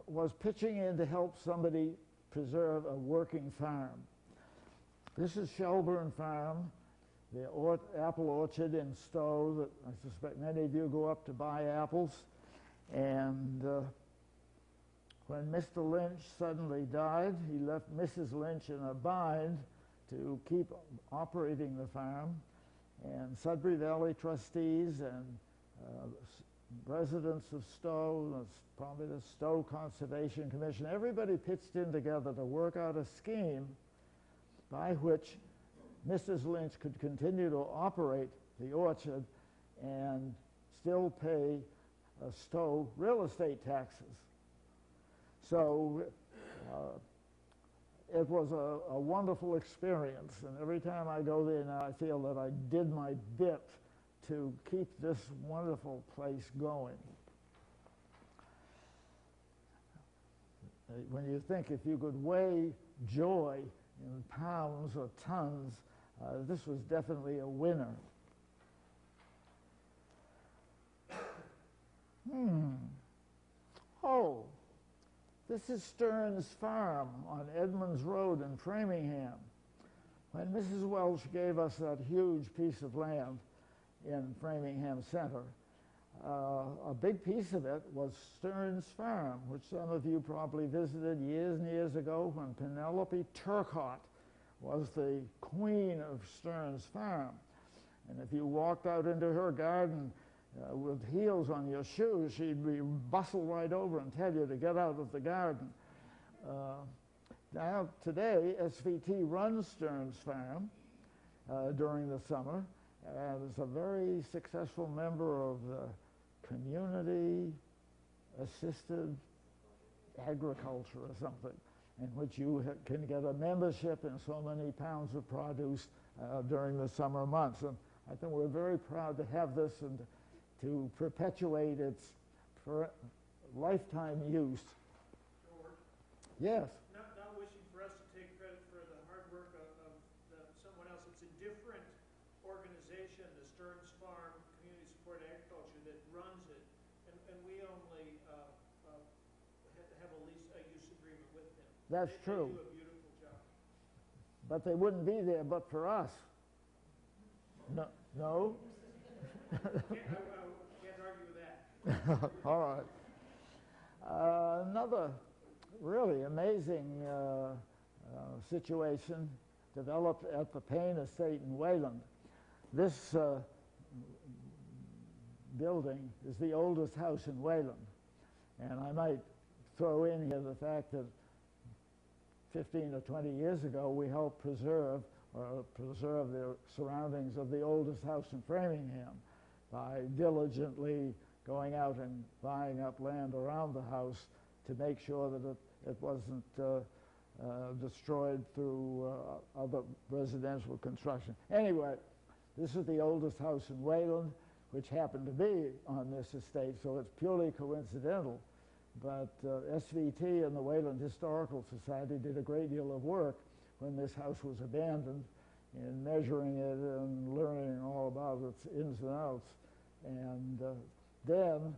was pitching in to help somebody preserve a working farm. This is Shelburne Farm, the apple orchard in Stowe that I suspect many of you go up to buy apples. And when Mr. Lynch suddenly died, he left Mrs. Lynch in a bind to keep operating the farm. And Sudbury Valley trustees and residents of Stowe, probably the Stowe Conservation Commission, everybody pitched in together to work out a scheme by which Mrs. Lynch could continue to operate the orchard and still pay Stowe real estate taxes. So it was a wonderful experience, and every time I go there now I feel that I did my bit to keep this wonderful place going. When you think if you could weigh joy in pounds or tons, this was definitely a winner. Oh, this is Stearns Farm on Edmonds Road in Framingham. When Mrs. Welch gave us that huge piece of land in Framingham Center, a big piece of it was Stearns Farm, which some of you probably visited years and years ago when Penelope Turcotte was the queen of Stearns Farm. And if you walked out into her garden with heels on your shoes, she'd be bustle right over and tell you to get out of the garden. Now, today, SVT runs Stearns Farm during the summer, and is a very successful member of the Community Assisted Agriculture or something, in which you can get a membership and so many pounds of produce during the summer months. And I think we're very proud to have this and to perpetuate its lifetime use. George? Yes. Not wishing for us to take credit for the hard work of someone else. It's a different organization, the Stearns Farm Community Support Agriculture, that runs it, and we only have a use agreement with them. That's true. They do a beautiful job. But they wouldn't be there but for us. No? No? Can't argue with that. All right. Another really amazing situation developed at the Payne Estate in Wayland. This building is the oldest house in Wayland, And I might throw in here the fact that 15 or 20 years ago, we helped preserve the surroundings of the oldest house in Framingham by diligently going out and buying up land around the house to make sure that it wasn't destroyed through other residential construction. Anyway, this is the oldest house in Wayland, which happened to be on this estate, so it's purely coincidental. But SVT and the Wayland Historical Society did a great deal of work when this house was abandoned in measuring it and learning all about its ins and outs. And then,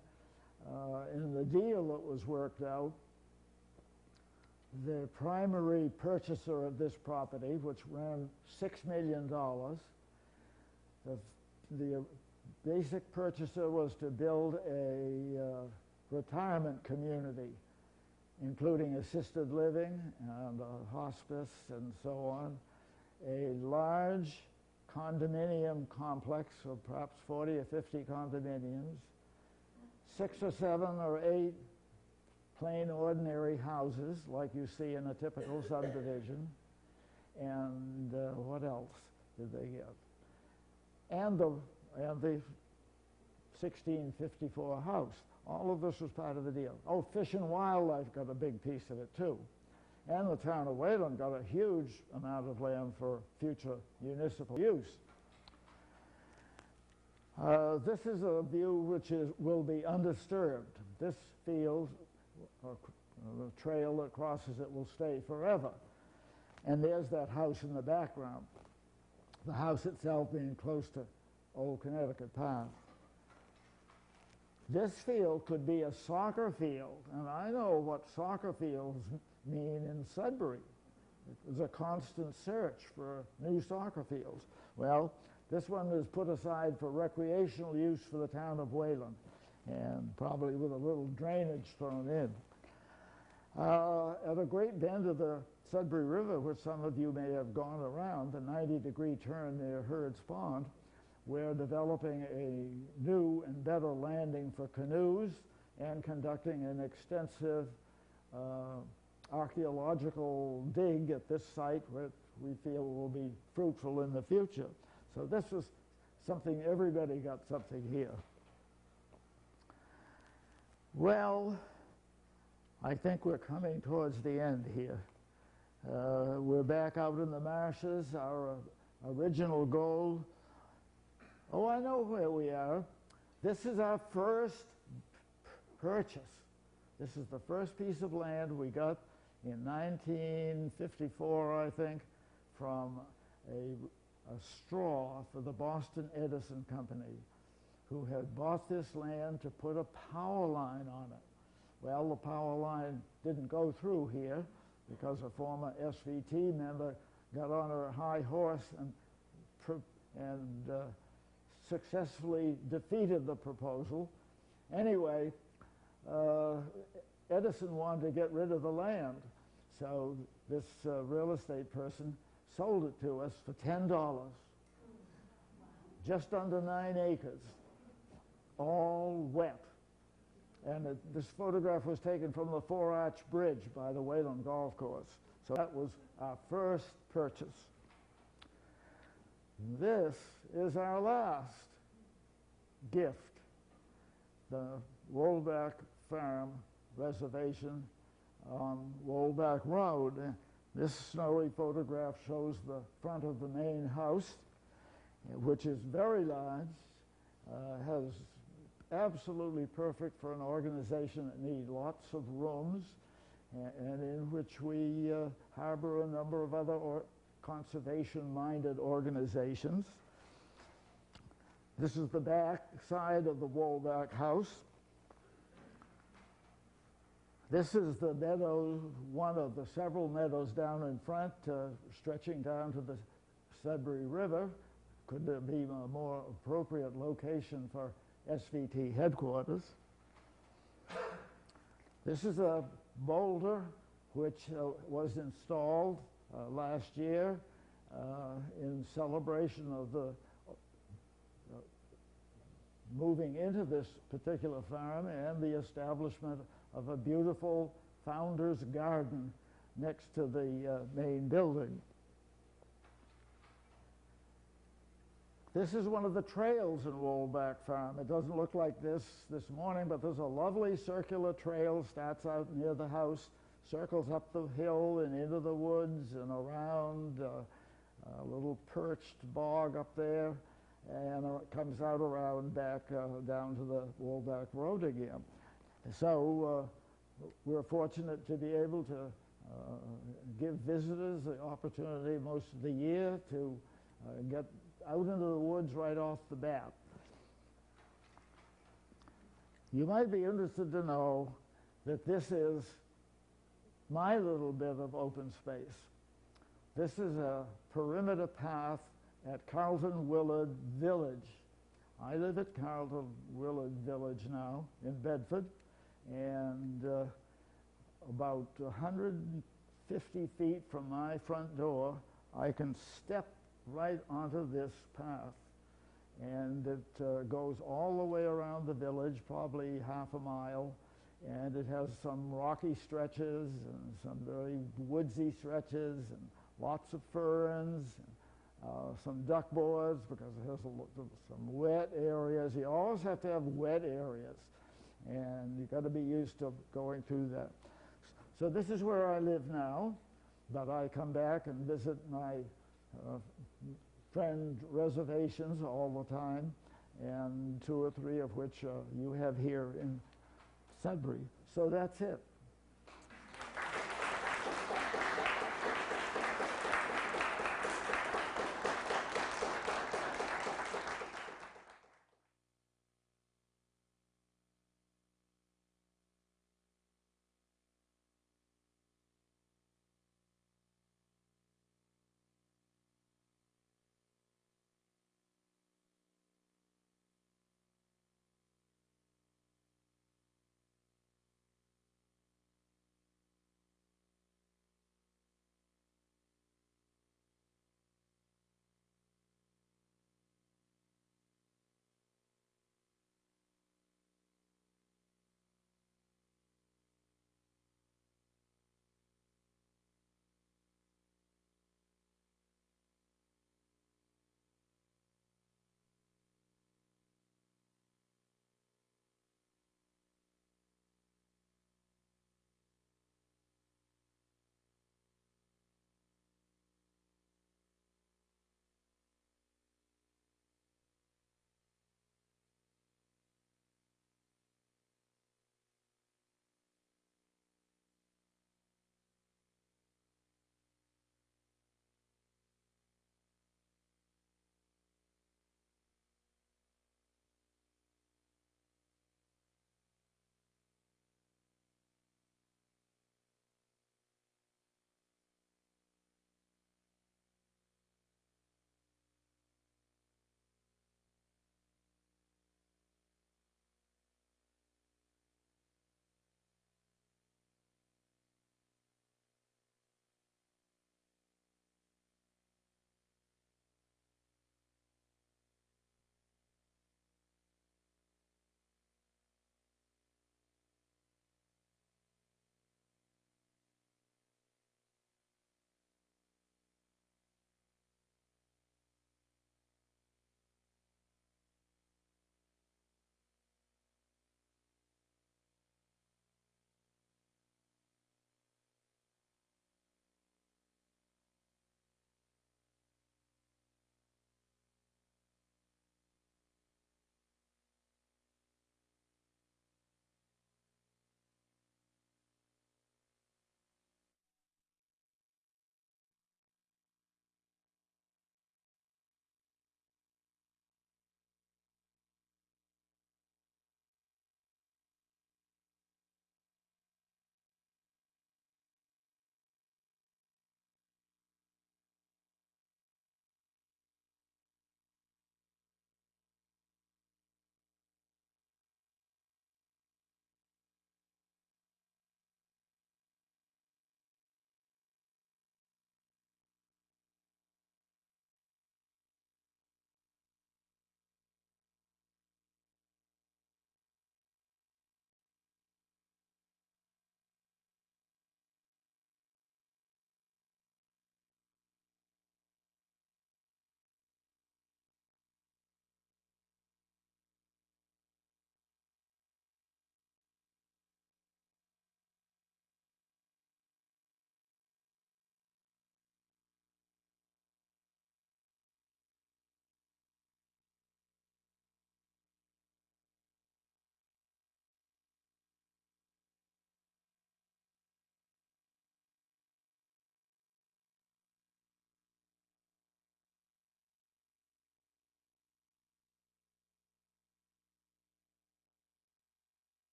in the deal that was worked out, the primary purchaser of this property, which ran $6 million, the basic purchaser was to build a retirement community, including assisted living and hospice and so on, a large condominium complex of perhaps 40 or 50 condominiums, 6 or 7 or 8 plain ordinary houses like you see in a typical subdivision, and what else did they get? And the 1654 house. All of this was part of the deal. Oh, Fish and Wildlife got a big piece of it too. And the town of Wayland got a huge amount of land for future municipal use. This is a view which will be undisturbed. This field, or the trail that crosses it, will stay forever. And there's that house in the background, the house itself being close to Old Connecticut Path. This field could be a soccer field, and I know what soccer fields mean in Sudbury. There's a constant search for new soccer fields. Well, this one is put aside for recreational use for the town of Wayland, and probably with a little drainage thrown in. At a great bend of the Sudbury River, which some of you may have gone around, the 90-degree turn near Hurd's Pond, we're developing a new and better landing for canoes and conducting an extensive archaeological dig at this site, which we feel will be fruitful in the future. So this is something, everybody got something here. Well, I think we're coming towards the end here. We're back out in the marshes. Our original goal, oh, I know where we are. This is our first purchase. This is the first piece of land we got in 1954, I think, from a straw for the Boston Edison Company, who had bought this land to put a power line on it. Well, the power line didn't go through here because a former SVT member got on her high horse and successfully defeated the proposal. Anyway, Edison wanted to get rid of the land, so this real estate person sold it to us for $10, just under 9 acres, all wet. And this photograph was taken from the 4-arch bridge by the Wayland Golf Course. So that was our first purchase. This is our last gift, the Woolback Farm Reservation on Woolback Road. This snowy photograph shows the front of the main house, which is very large, has absolutely perfect for an organization that needs lots of rooms, and in which we harbor a number of other conservation-minded organizations. This is the back side of the Woolback house. This is the meadow, one of the several meadows down in front, stretching down to the Sudbury River. Could there be a more appropriate location for SVT headquarters? This is a boulder which was installed last year in celebration of the moving into this particular farm and the establishment of a beautiful founder's garden next to the main building. This is one of the trails in Rollback Farm. It doesn't look like this morning, but there's a lovely circular trail, starts out near the house, circles up the hill and into the woods and around a little perched bog up there, and it comes out around back down to the Rollback Road again. So we're fortunate to be able to give visitors the opportunity most of the year to get out into the woods right off the bat. You might be interested to know that this is my little bit of open space. This is a perimeter path at Carlton Willard Village. I live at Carlton Willard Village now in Bedford, and about 150 feet from my front door, I can step right onto this path, and it goes all the way around the village, probably half a mile, and it has some rocky stretches and some very woodsy stretches and lots of ferns, and, some duckboards, because it has some wet areas. You always have to have wet areas, and you've got to be used to going through that. So this is where I live now, but I come back and visit my friend reservations all the time, and 2 or 3 of which you have here in Sudbury. So that's it.